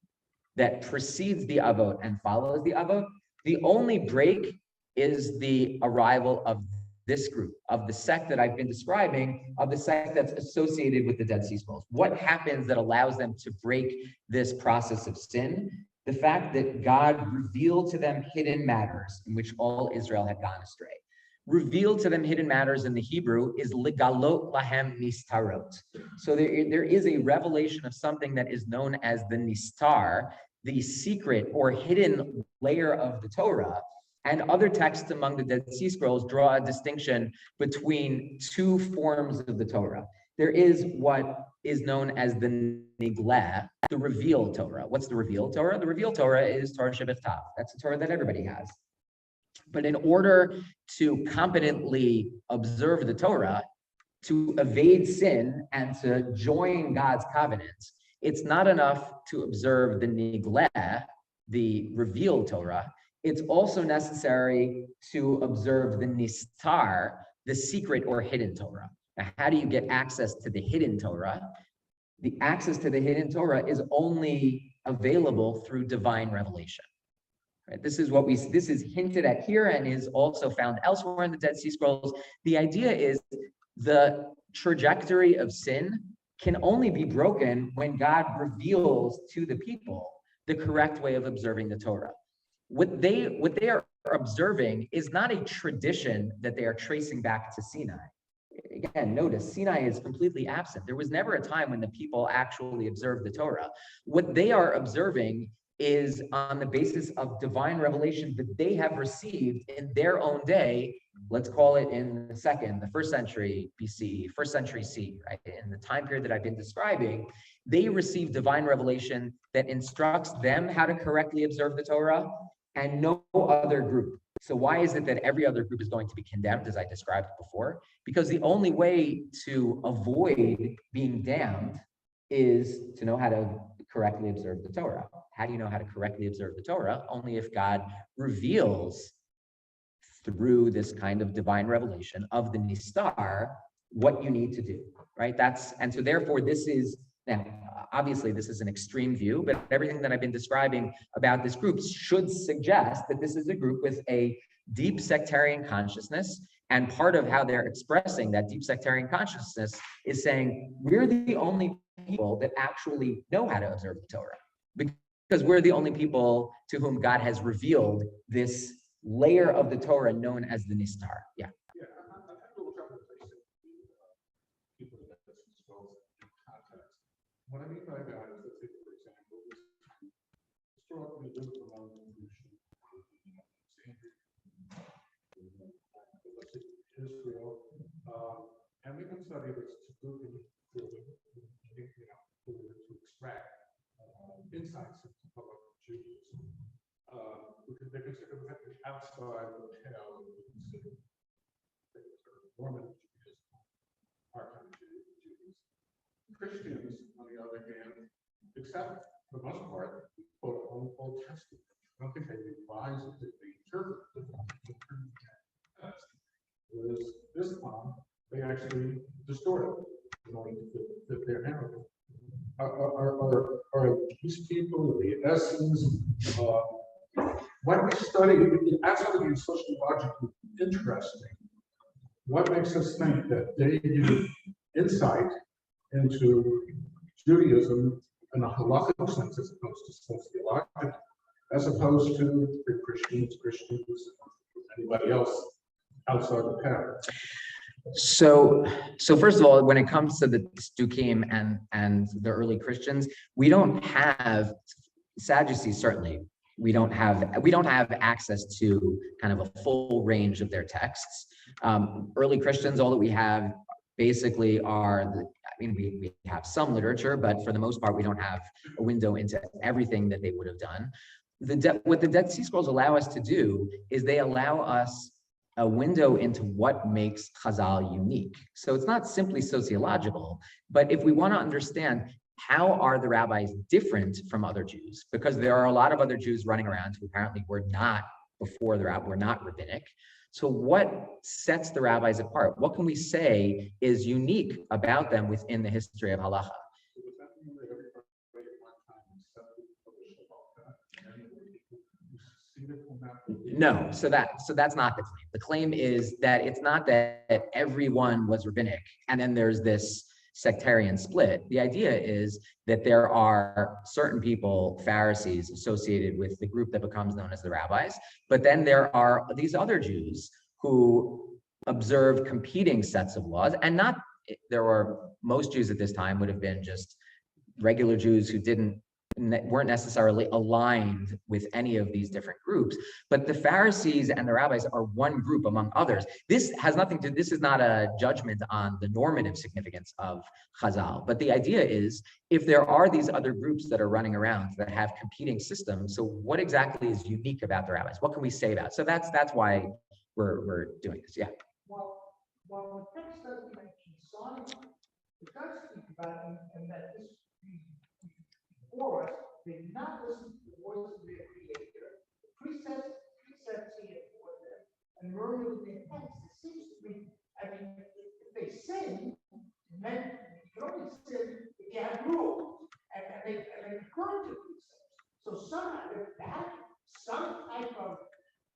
that precedes the Avot and follows the Avot? The only break is the arrival of this group, of the sect that I've been describing, of the sect that's associated with the Dead Sea Scrolls. What happens that allows them to break this process of sin? The fact that God revealed to them hidden matters in which all Israel had gone astray. Revealed to them hidden matters in the Hebrew is ligalot lahem nistarot. So there is a revelation of something that is known as the nistar, the secret or hidden layer of the Torah. And other texts among the Dead Sea Scrolls draw a distinction between two forms of the Torah. There is what is known as the Nigla, the revealed Torah. What's the revealed Torah? The revealed Torah is Torah Shabbat. That's the Torah that everybody has. But in order to competently observe the Torah, to evade sin and to join God's covenants, it's not enough to observe the Nigla, the revealed Torah. It's also necessary to observe the Nistar, the secret or hidden Torah. Now, how do you get access to the hidden Torah? The access to the hidden Torah is only available through divine revelation. Right? This is hinted at here and is also found elsewhere in the Dead Sea Scrolls. The idea is the trajectory of sin can only be broken when God reveals to the people the correct way of observing the Torah. What they are observing is not a tradition that they are tracing back to Sinai. Again, notice Sinai is completely absent. There was never a time when the people actually observed the Torah. What they are observing is on the basis of divine revelation that they have received in their own day. Let's call it in the first century BC, first century C, right? In the time period that I've been describing, they received divine revelation that instructs them how to correctly observe the Torah and no other group. So why is it that every other group is going to be condemned, as I described before? Because the only way to avoid being damned is to know how to correctly observe the Torah. How do you know how to correctly observe the Torah? Only if God reveals through this kind of divine revelation of the Nistar what you need to do, right? And so therefore this is, now, obviously this is an extreme view, but everything that I've been describing about this group should suggest that this is a group with a deep sectarian consciousness. And part of how they're expressing that deep sectarian consciousness is saying, we're the only people that actually know how to observe the Torah, because we're the only people to whom God has revealed this layer of the Torah known as the Nistar. Yeah. Yeah, I've had a little trouble placing people that scrolls in context. What I mean by that is, let's say, for example, historically lived among Israel, and we can study this to extract insights into public Judaism. outside the pale of considered Mormon Judaism, our kind of Judaism. Christians, on the other hand, accept, for the most part, quote, Old Testament. I don't think they revise it, they interpret it. Whereas this time, they actually distort it in order to fit their narrative. Are these people the essence? When we study, it's absolutely sociologically interesting. What makes us think that they give insight into Judaism in a halakhic sense as opposed to sociological, as opposed to the Christians, anybody else outside the path? So first of all, when it comes to the Stukim and the early Christians, we don't have Sadducees, certainly. We don't have access to kind of a full range of their texts. Early Christians, all that we have basically are we have some literature, but for the most part, we don't have a window into everything that they would have done. What the Dead Sea Scrolls allow us to do is they allow us a window into what makes Chazal unique. So it's not simply sociological, but if we want to understand how are the rabbis different from other Jews, because there are a lot of other Jews running around who apparently were not before the rabbi, were not rabbinic. So what sets the rabbis apart? What can we say is unique about them within the history of halacha? No, so that's not the claim. The claim is that it's not that everyone was rabbinic and then there's this sectarian split. The idea is that there are certain people, Pharisees, associated with the group that becomes known as the rabbis, but then there are these other Jews who observe competing sets of laws, and most Jews at this time would have been just regular Jews who weren't necessarily aligned with any of these different groups, but the Pharisees and the rabbis are one group among others. This is not a judgment on the normative significance of Chazal, but the idea is if there are these other groups that are running around that have competing systems, so what exactly is unique about the rabbis? What can we say about it? So that's why we're doing this, yeah. Well, the text doesn't mention Sinai. It does speak about and that this before us, they did not listen to the voice of their creator. The precepts he had for them, and murmured in their tents. It seems to be, if they sin, then you can only sin if you have rules, and they refer to precepts. So somehow they had some type of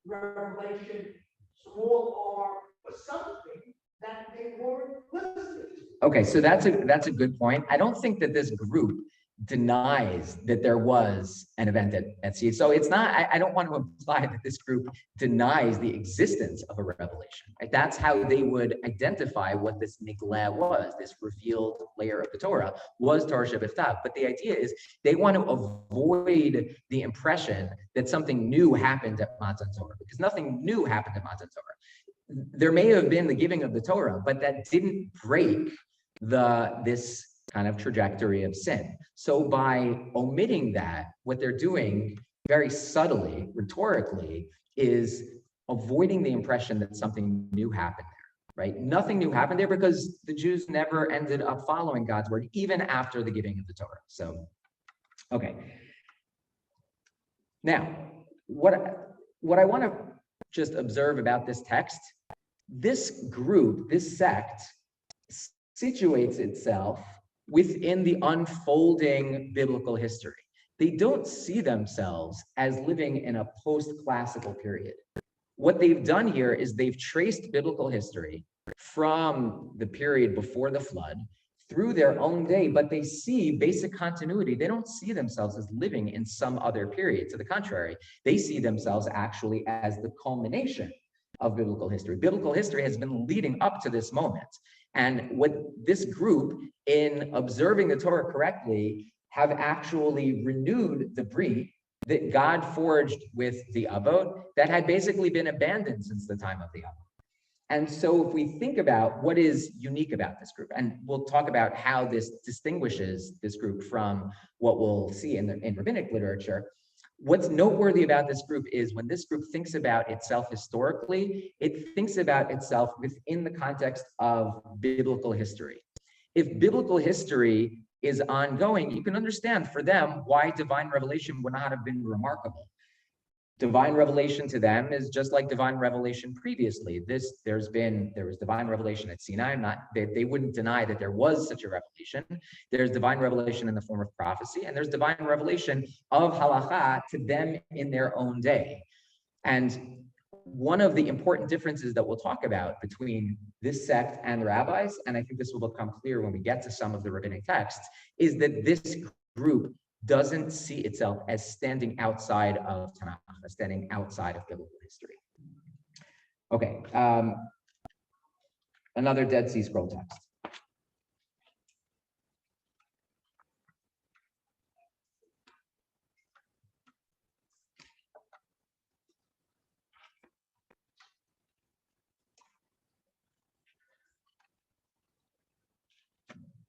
revelation, small r, or something that they weren't listening to. Okay, so that's a good point. I don't think that this group denies that there was an event at sea. So it's not, I don't want to imply that this group denies the existence of a revelation. Right? That's how they would identify what this nigla was, this revealed layer of the Torah, was Torah Shebechtav. But the idea is they want to avoid the impression that something new happened at Matan Torah, because nothing new happened at Matan Torah. There may have been the giving of the Torah, but that didn't break this kind of trajectory of sin. So by omitting that, what they're doing very subtly, rhetorically, is avoiding the impression that something new happened there, right? Nothing new happened there because the Jews never ended up following God's word, even after the giving of the Torah. So, okay. Now, what I want to just observe about this text, this group, this sect, situates itself within the unfolding biblical history. They don't see themselves as living in a post-classical period. What they've done here is they've traced biblical history from the period before the flood through their own day, but they see basic continuity. They don't see themselves as living in some other period. To the contrary, they see themselves actually as the culmination of biblical history. Biblical history has been leading up to this moment. And what this group, in observing the Torah correctly, have actually renewed the brit that God forged with the Avot that had basically been abandoned since the time of the Avot. And so if we think about what is unique about this group, and we'll talk about how this distinguishes this group from what we'll see in rabbinic literature, What's noteworthy about this group is when this group thinks about itself historically, it thinks about itself within the context of biblical history. If biblical history is ongoing, you can understand for them why divine revelation would not have been remarkable. Divine revelation to them is just like divine revelation previously. There was divine revelation at Sinai. They wouldn't deny that there was such a revelation. There's divine revelation in the form of prophecy, and there's divine revelation of halacha to them in their own day. And one of the important differences that we'll talk about between this sect and the rabbis, and I think this will become clear when we get to some of the rabbinic texts, is that this group doesn't see itself as standing outside of Tanakh, as standing outside of biblical history. Okay, another Dead Sea Scroll text.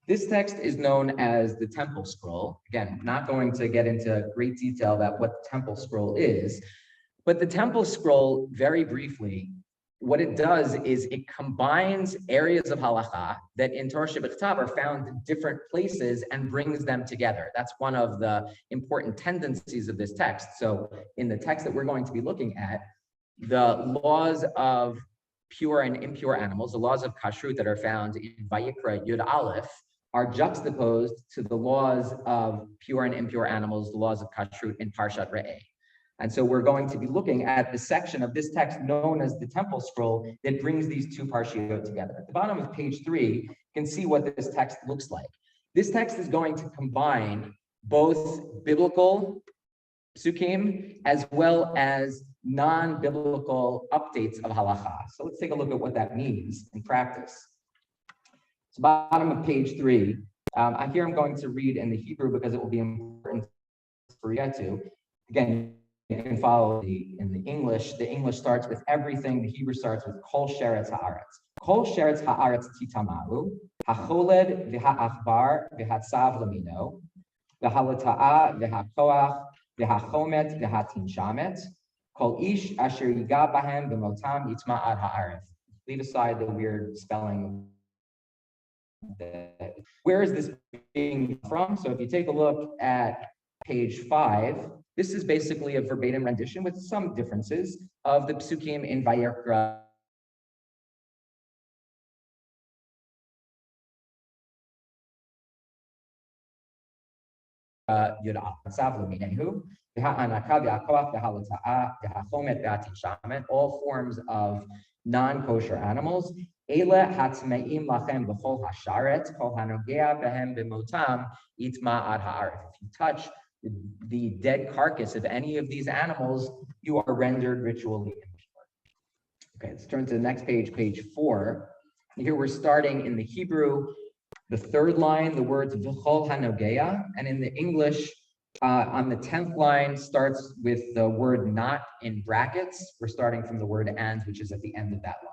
This text is known as the Temple Scroll. Again, not going to get into great detail about what the Temple Scroll is, but the Temple Scroll, very briefly, what it does is it combines areas of halacha that in Torah Shebechtav are found in different places and brings them together. That's one of the important tendencies of this text. So in the text that we're going to be looking at, the laws of pure and impure animals, the laws of kashrut that are found in Vayikra Yud Aleph, are juxtaposed to the laws of pure and impure animals, the laws of kashrut in Parshat Re'eh. And so we're going to be looking at the section of this text known as the Temple Scroll that brings these two parshiot together. At the bottom of page 3, you can see what this text looks like. This text is going to combine both biblical psukim as well as non-biblical updates of halacha. So let's take a look at what that means in practice. So bottom of page 3, here I'm going to read in the Hebrew because it will be important for you to. Again, you can follow in the English. The English starts with everything. The Hebrew starts with kol sheretz haaretz. Kol sheretz haaretz titamaru, hacholed v'ha'achbar v'hatzav lamino, v'halata'a v'hakoach v'hachomet v'hatinshamet, kol ish asher yiga bahem b'motam yitma ad ha'aretz. Leave aside the weird spelling. Where is this being from? So if you take a look at page 5, this is basically a verbatim rendition with some differences of the psukim in Vayikra. All forms of non-kosher animals. If you touch the dead carcass of any of these animals, you are rendered ritually impure. Okay, let's turn to the next page, page 4. Here we're starting in the Hebrew, the third line, the words v'chol hanogea, and in the English, on the 10th line starts with the word not in brackets. We're starting from the word and, which is at the end of that line.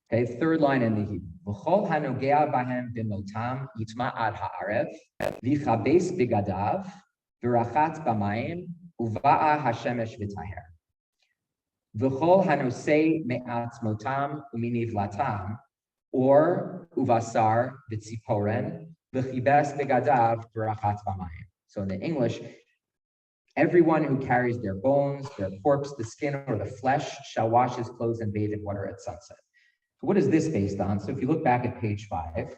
Okay, third line in the Hebrew. V'chol hanogea bahem b'motam yitma ad ha'arev, v'chabes b'gadav, v'rachat b'mayim, uva'a hashemesh v'taher. V'chol hanosei me'at motam u'miniv latam, or uvasar v'tziporen, v'chibes b'gadav, v'rachat b'mayim. So in the English, everyone who carries their bones, their corpse, the skin, or the flesh shall wash his clothes and bathe in water at sunset. So what is this based on? So if you look back at page 5, and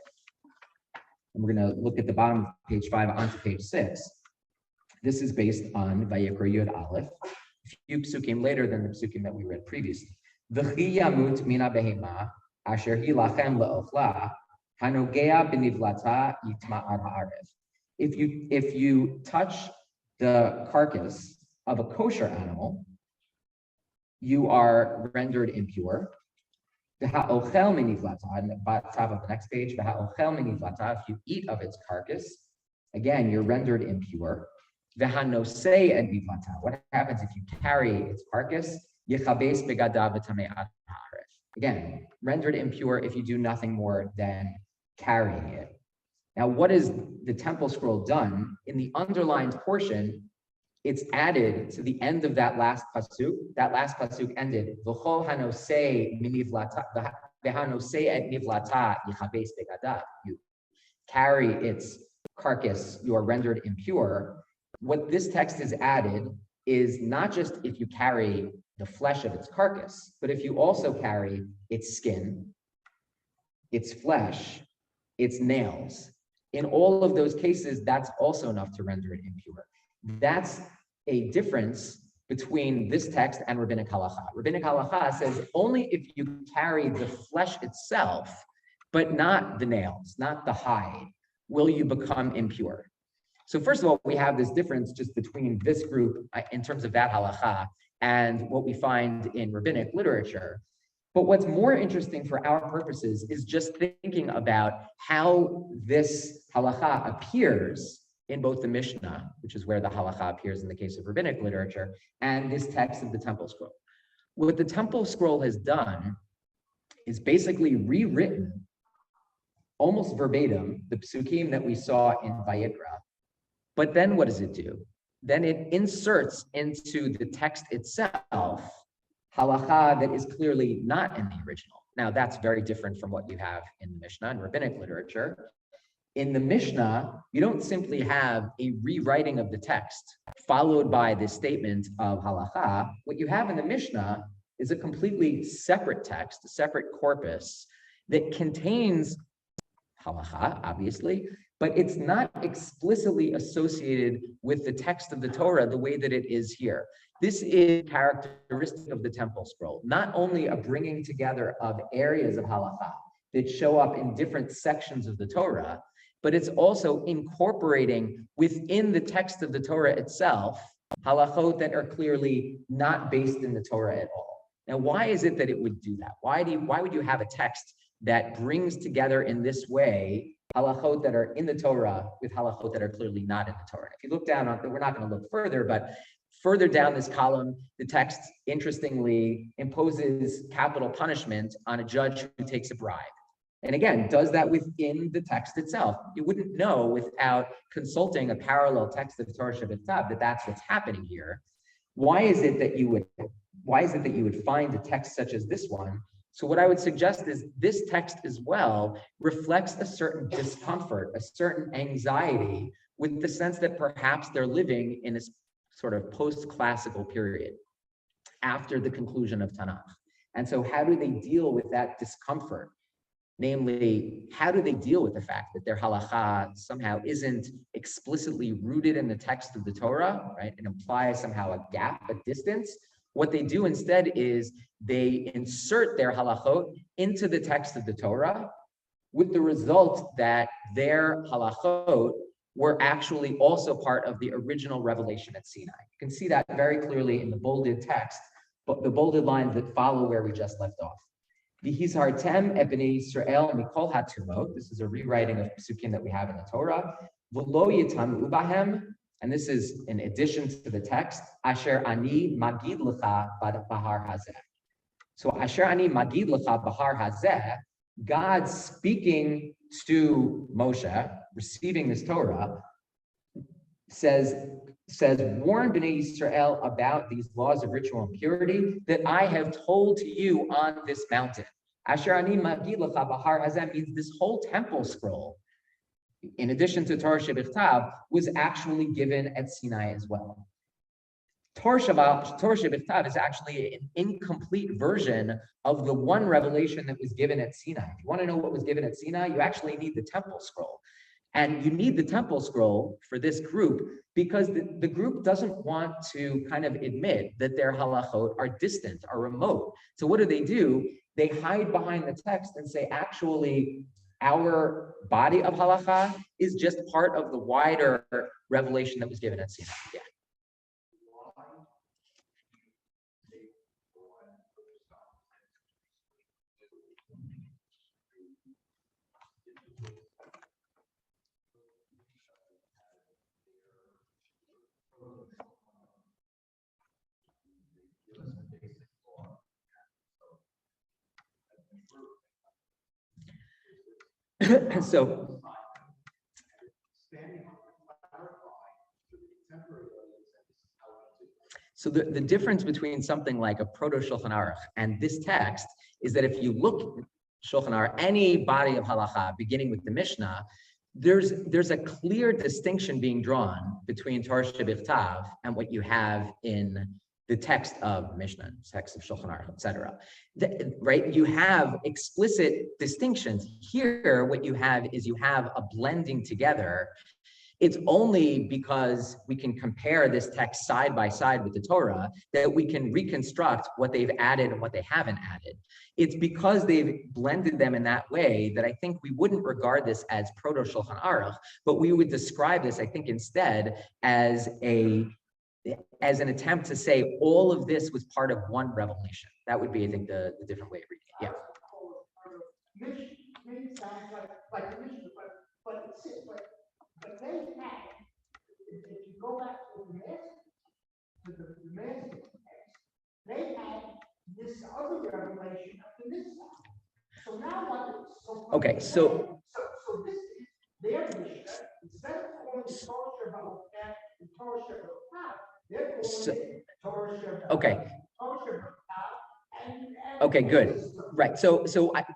we're going to look at the bottom of page 5 onto page 6, this is based on Vayikra Yud Aleph, a few psukim later than the psukim that we read previously. V'chi yamut mina behema asher hi lachem le'ochla hanogea b'nivlata yitma ad ha'arev. If you touch the carcass of a kosher animal, you are rendered impure. If you eat of its carcass, again, you're rendered impure. What happens if you carry its carcass? Again, rendered impure if you do nothing more than carrying it. Now, what is the Temple Scroll done? In the underlined portion, it's added to the end of that last pasuk. That last pasuk ended, V'chol hanosei minivlata, v'hanosei et nivlata yichabes begadav. You carry its carcass, you are rendered impure. What this text is added is not just if you carry the flesh of its carcass, but if you also carry its skin, its flesh, its nails. In all of those cases, that's also enough to render it impure. That's a difference between this text and rabbinic halacha. Rabbinic halacha says only if you carry the flesh itself, but not the nails, not the hide, will you become impure. So first of all, we have this difference just between this group in terms of that halacha and what we find in rabbinic literature. But what's more interesting for our purposes is just thinking about how this halacha appears in both the Mishnah, which is where the halacha appears in the case of rabbinic literature, and this text of the Temple Scroll. What the Temple Scroll has done is basically rewritten almost verbatim the psukim that we saw in Vayikra. But then what does it do? Then it inserts into the text itself halacha that is clearly not in the original. Now, that's very different from what you have in the Mishnah and rabbinic literature. In the Mishnah, you don't simply have a rewriting of the text followed by the statement of halacha. What you have in the Mishnah is a completely separate text, a separate corpus that contains halacha, obviously, but it's not explicitly associated with the text of the Torah the way that it is here. This is characteristic of the Temple Scroll, not only a bringing together of areas of halacha that show up in different sections of the Torah, but it's also incorporating within the text of the Torah itself halachot that are clearly not based in the Torah at all. Now, why is it that it would do that? Why would you have a text that brings together in this way halachot that are in the Torah with halachot that are clearly not in the Torah? If you look down on, we're not going to look further, but further down this column, the text, interestingly, imposes capital punishment on a judge who takes a bribe. And again, does that within the text itself. You wouldn't know without consulting a parallel text of Torah Shabbat that that's what's happening here. Why is it that you would find a text such as this one? So what I would suggest is this text as well reflects a certain discomfort, a certain anxiety with the sense that perhaps they're living in a sort of post-classical period after the conclusion of Tanakh. And so how do they deal with that discomfort? Namely, how do they deal with the fact that their halacha somehow isn't explicitly rooted in the text of the Torah, right? It implies somehow a gap, a distance. What they do instead is they insert their halachot into the text of the Torah with the result that their halachot were actually also part of the original revelation at Sinai. You can see that very clearly in the bolded text, but the bolded lines that follow where we just left off. V'hizhartem et bnei Yisrael mikol hatumot. This is a rewriting of psukim that we have in the Torah. V'lo yitamu bahem, and this is in addition to the text. Asher ani magid lecha bahar hazeh. So Asher ani magid lecha bahar hazeh, God speaking to Moshe, receiving this Torah, says, warn Bnei Yisrael about these laws of ritual impurity that I have told to you on this mountain. Asher ani magid lecha bahar hazeh means this whole temple scroll, in addition to Torah Shebichtav, was actually given at Sinai as well. Torah Shebichtav is actually an incomplete version of the one revelation that was given at Sinai. If you want to know what was given at Sinai, you actually need the temple scroll. And you need the temple scroll for this group because the group doesn't want to kind of admit that their halachot are distant, are remote. So what do? They hide behind the text and say, actually, our body of halacha is just part of the wider revelation that was given at Sinai. Yeah. So, the difference between something like a proto Shulchan Aruch and this text is that if you look Shulchan Aruch, any body of halacha, beginning with the Mishnah, there's a clear distinction being drawn between Torah Shebichtav and what you have in the text of Mishnah, text of Shulchan Aruch, etc. Right? You have explicit distinctions. Here, what you have is you have a blending together. It's only because we can compare this text side by side with the Torah that we can reconstruct what they've added and what they haven't added. It's because they've blended them in that way that I think we wouldn't regard this as proto Shulchan Aruch, but we would describe this, I think, instead as an attempt to say all of this was part of one revelation. That would be, I think, the different way of reading it. Yeah. Maybe sounds like a Mishnah, but but they had, if you go back to the Damascus text, they had this other revelation up to this side. So now what? Okay, so this is their Mishnah. Instead of calling it Torah Shabbat and Torah Shabbat, they're calling it Torah Shabbat. Okay. Torah Shabbat. Okay, good. Right. So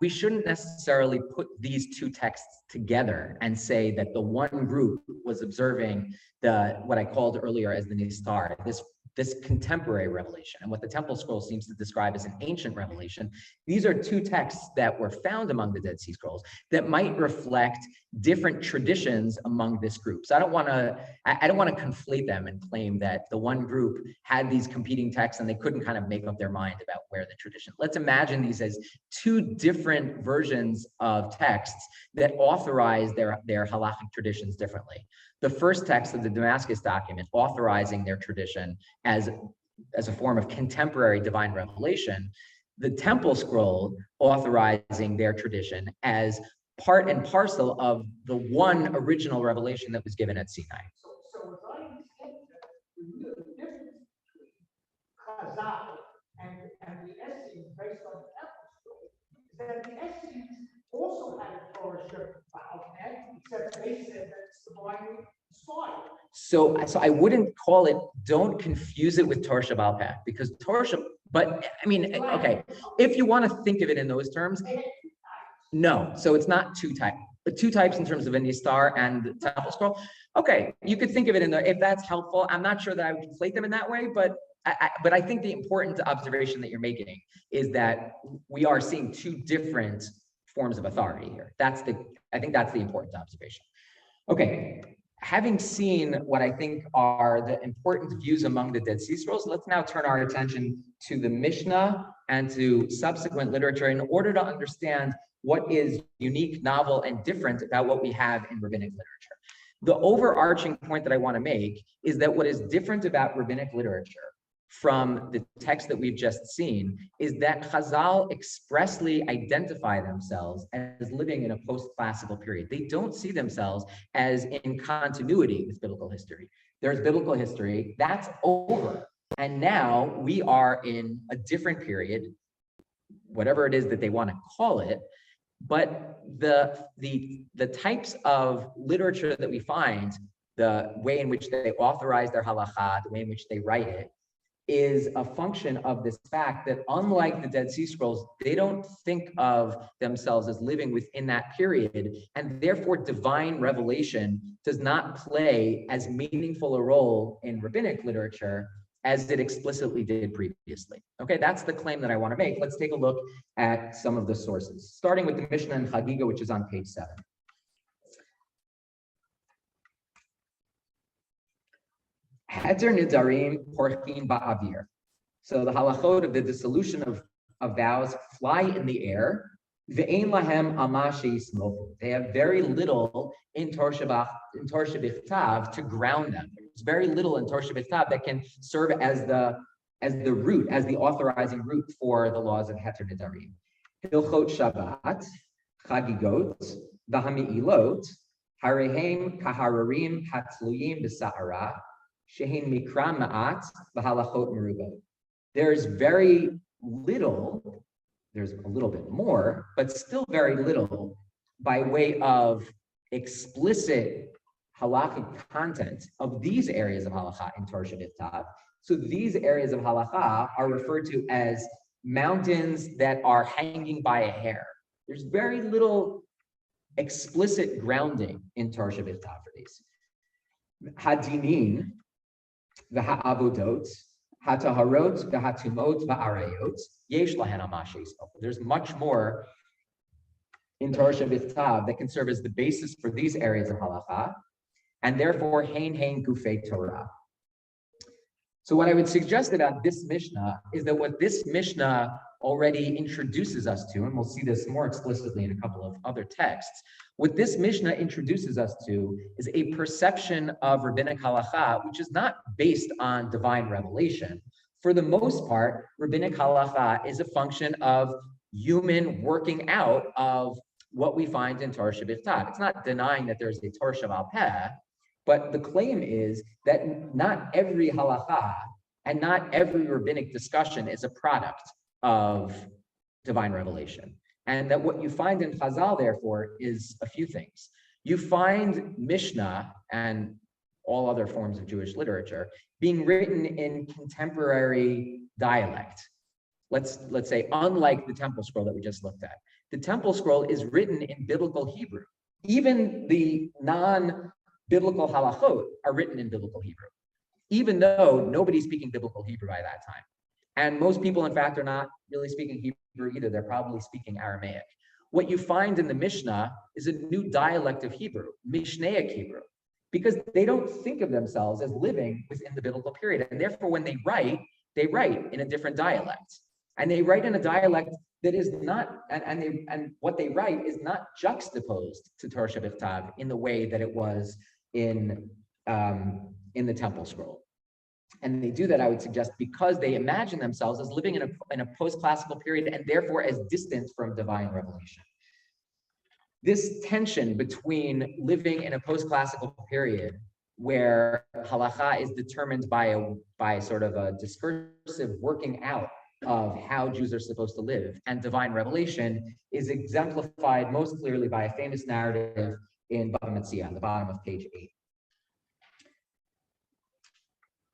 we shouldn't necessarily put these two texts together and say that the one group was observing what I called earlier as the Nistar, this contemporary revelation, and what the Temple Scroll seems to describe as an ancient revelation. These are two texts that were found among the Dead Sea Scrolls that might reflect different traditions among this group. So I don't want to conflate them and claim that the one group had these competing texts and they couldn't kind of make up their mind about where the tradition. Let's imagine these as two different versions of texts that authorize their halachic traditions differently. The first text of the Damascus document authorizing their tradition as a form of contemporary divine revelation, the Temple Scroll authorizing their tradition as part and parcel of the one original revelation that was given at Sinai. So as I understand that, the difference between Chazal and the Essenes based on the Temple Scroll is that the Essenes also had a Torah Shabbat, except they said that it's divinely inspired. So I wouldn't call it, don't confuse it with Torah Shabbal Peh, because but I mean, okay, if you want to think of it in those terms, no. So it's not two types in terms of a Nistar and the Temple Scroll. Okay, you could think of it if that's helpful. I'm not sure that I would conflate them in that way, but I think the important observation that you're making is that we are seeing two different forms of authority here. I think that's the important observation. Okay. Having seen what I think are the important views among the Dead Sea Scrolls, let's now turn our attention to the Mishnah and to subsequent literature in order to understand what is unique, novel, and different about what we have in rabbinic literature. The overarching point that I want to make is that what is different about rabbinic literature from the text that we've just seen is that Chazal expressly identify themselves as living in a post-classical period. They don't see themselves as in continuity with biblical history. There's biblical history, that's over. And now we are in a different period, whatever it is that they want to call it, but the types of literature that we find, the way in which they authorize their halacha, the way in which they write it, is a function of this fact that unlike the Dead Sea Scrolls, they don't think of themselves as living within that period, and therefore divine revelation does not play as meaningful a role in rabbinic literature as it explicitly did previously. Okay, that's the claim that I want to make. Let's take a look at some of the sources, starting with the Mishnah and Chagiga, which is on page 7. Heter nidarim porchin ba'avir. So the halachot of the dissolution of vows fly in the air. Ve'ein lahem amashi smoku. They have very little in Torah Shebichtav to ground them. There's very little in Torah Shebichtav that can serve as the root, as the authorizing root for the laws of Heter nidarim. Hilchot Shabbat, Chagigot, V'hami'ilot, Harehem kahararim hatluyim b'sa'ara. Shehin mikra ma'at v'halachot merubot. There's very little, there's a little bit more, but still very little by way of explicit halakhic content of these areas of halacha in Torah Shebichtav So these areas of halacha are referred to as mountains that are hanging by a hair. There's very little explicit grounding in Torah Shabbat for these. Hadinin, the ha'avodot, hataharot, the hatumot, va'arayot, yesh lahen amashes. There's much more in Torah Shabbat that can serve as the basis for these areas of halacha, and therefore hein gufei Torah. So what I would suggest about this Mishnah is that what this Mishnah already introduces us to, and we'll see this more explicitly in a couple of other texts, what this Mishnah introduces us to is a perception of rabbinic halacha, which is not based on divine revelation. For the most part, rabbinic halacha is a function of human working out of what we find in Torah Shabbat. It's not denying that there's a Torah Shabbat Peh, but the claim is that not every halacha and not every rabbinic discussion is a product of divine revelation. And that what you find in Chazal, therefore, is a few things. You find Mishnah and all other forms of Jewish literature being written in contemporary dialect. Let's say, unlike the Temple Scroll that we just looked at. The Temple Scroll is written in biblical Hebrew. Even the non-biblical halachot are written in biblical Hebrew, even though nobody's speaking biblical Hebrew by that time. And most people, in fact, are not really speaking Hebrew either. They're probably speaking Aramaic. What you find in the Mishnah is a new dialect of Hebrew, Mishnaic Hebrew, because they don't think of themselves as living within the biblical period. And therefore, when they write in a different dialect. And they write in a dialect that is not, and what they write is not juxtaposed to Torah Shabbat in the way that it was in the Temple Scroll. And they do that, I would suggest, because they imagine themselves as living in a post-classical period and therefore as distant from divine revelation. This tension between living in a post-classical period where halacha is determined by sort of a discursive working out of how Jews are supposed to live, and divine revelation is exemplified most clearly by a famous narrative in Bava Metzia, on the bottom of page 8.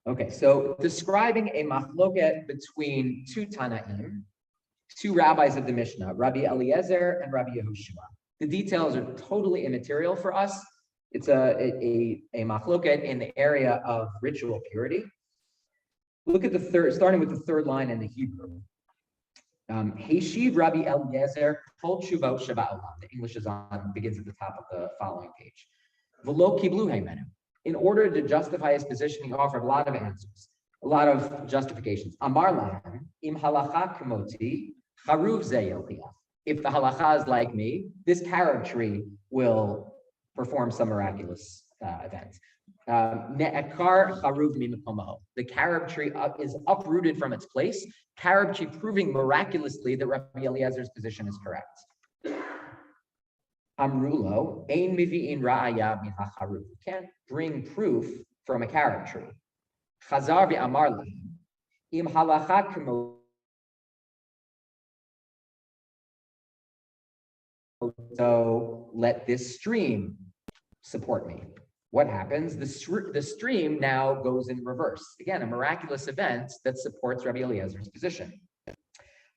Okay, so describing a machloket between two Tanaim, two rabbis of the Mishnah, Rabbi Eliezer and Rabbi Yehoshua. The details are totally immaterial for us. It's a machloket in the area of ritual purity. Look at starting with the third line in the Hebrew. Heshiv Rabbi Eliezer kol tshuvot sheba olam. The English begins at the top of the following page. V'lo kiblu heimenu. In order to justify his position, he offered a lot of answers, a lot of justifications. Amar lahem im halacha kamoti charuv ze yochiach. If the halacha is like me, this carob tree will perform some miraculous event. Ne'ekar charuv mimikomo. The carob tree is uprooted from its place. Carob tree proving miraculously that Rabbi Eliezer's position is correct. Amrulo ein mivi'in ra'aya min hacharuv. You can't bring proof from a carob tree. Chazar v'amar lahem im halacha kamo. So let this stream support me. What happens? The stream now goes in reverse. Again, a miraculous event that supports Rabbi Eliezer's position.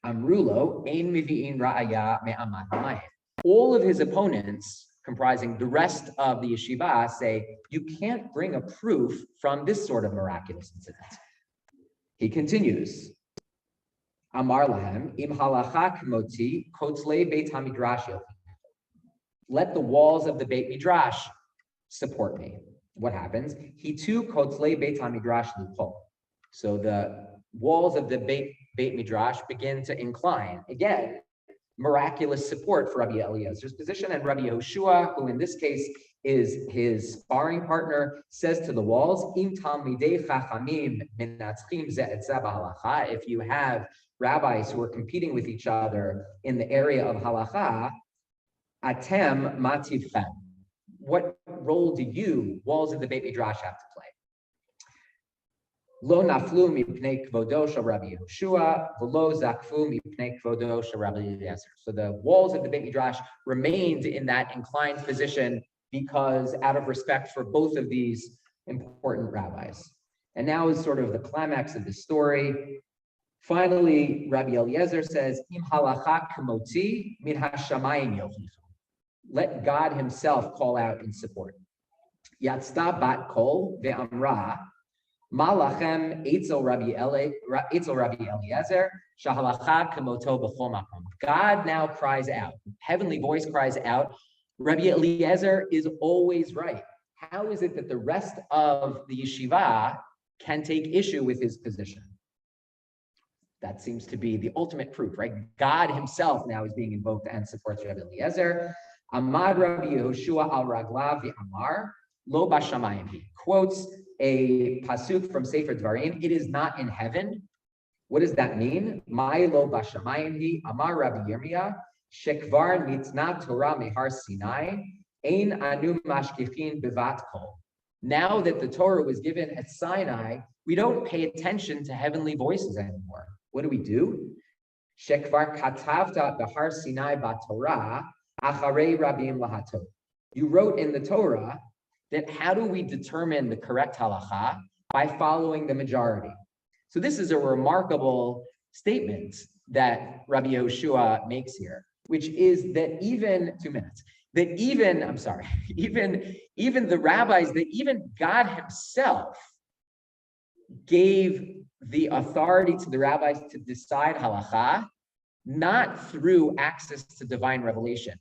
Amrulo ein mivi'in ra'aya me'amat hamayim. All of his opponents, comprising the rest of the yeshiva, say, you can't bring a proof from this sort of miraculous incident. He continues. Amar lahem im halacha kmoti kotzlei beit hamidrash. Let the walls of the Beit Midrash support me. What happens? He too kotzlei beit hamidrash lupol. So the walls of the Beit Midrash begin to incline. Again, miraculous support for Rabbi Eliezer's position, and Rabbi Yehoshua, who in this case is his sparring partner, says to the walls, Im talmidei chachamim menatzchim ze et ze b'halacha. If you have rabbis who are competing with each other in the area of halacha, atem mativchem. What role do you, walls of the Beit Midrash, have to play? Lo naflu mipnei kvodo shel Rabbi Yehoshua, v'lo zakfu mipnei kvodo shel Rabbi Eliezer. So the walls of the Beit Midrash remained in that inclined position because out of respect for both of these important rabbis. And now is sort of the climax of the story. Finally, Rabbi Eliezer says, Im halacha kamoti min hashamayim yochichu. Let God himself call out in support. Yatzta bat kol ve'amra malachem etzel Rabbi Eliezer shahalacha kamoto b'chol makom. God now cries out. Heavenly voice cries out. Rabbi Eliezer is always right. How is it that the rest of the yeshiva can take issue with his position? That seems to be the ultimate proof, right? God himself now is being invoked and supports Rabbi Eliezer. Amad Rabbi Yehoshua al Raglav Amar Lo Bashamayim. He quotes a pasuk from Sefer Dvarim. It is not in heaven. What does that mean? My Lo Bashamayim Amar Rabbi Yirmiyah Shekvar Nitna Torah Mehar Sinai Ein Anu Mashkichin Bevat Kol. Now that the Torah was given at Sinai, we don't pay attention to heavenly voices anymore. What do? Shekvar katavta b'har Sinai b'Torah acharei rabim lahato. You wrote in the Torah that how do we determine the correct halacha? By following the majority. So this is a remarkable statement that Rabbi Yehoshua makes here, which is that even even the rabbis, that even God himself gave the authority to the rabbis to decide halacha, not through access to divine revelation.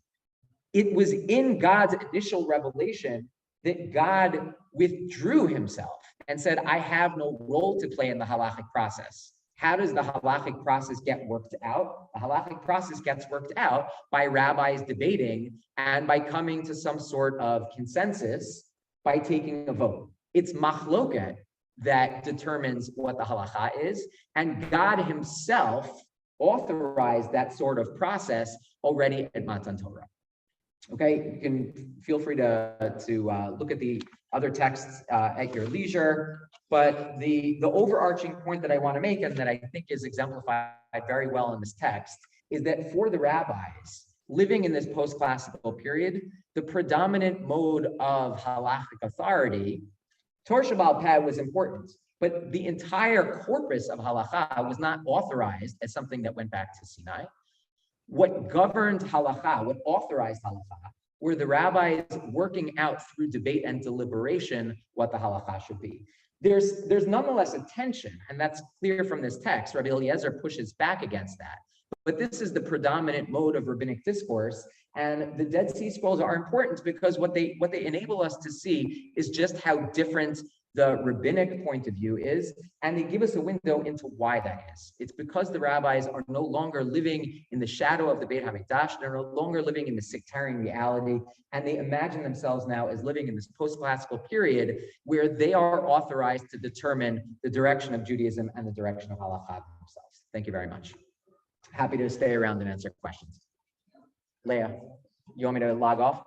It was in God's initial revelation that God withdrew himself and said, I have no role to play in the halachic process. How does the halachic process get worked out? The halachic process gets worked out by rabbis debating and by coming to some sort of consensus by taking a vote. It's machloket that determines what the halacha is, and God himself authorized that sort of process already at Matan Torah. Okay, you can feel free to look at the other texts at your leisure, but the overarching point that I want to make, and that I think is exemplified very well in this text, is that for the rabbis living in this post-classical period, the predominant mode of halachic authority, Torah Shabbal Peh, was important, but the entire corpus of halacha was not authorized as something that went back to Sinai. What governed halacha, what authorized halacha, were the rabbis working out through debate and deliberation what the halacha should be. There's nonetheless a tension, and that's clear from this text. Rabbi Eliezer pushes back against that. But this is the predominant mode of rabbinic discourse, and the Dead Sea Scrolls are important because what they enable us to see is just how different the rabbinic point of view is, and they give us a window into why that is. It's because the rabbis are no longer living in the shadow of the Beit HaMikdash, they're no longer living in the sectarian reality, and they imagine themselves now as living in this post-classical period where they are authorized to determine the direction of Judaism and the direction of halacha themselves. Thank you very much. Happy to stay around and answer questions. Leah, you want me to log off?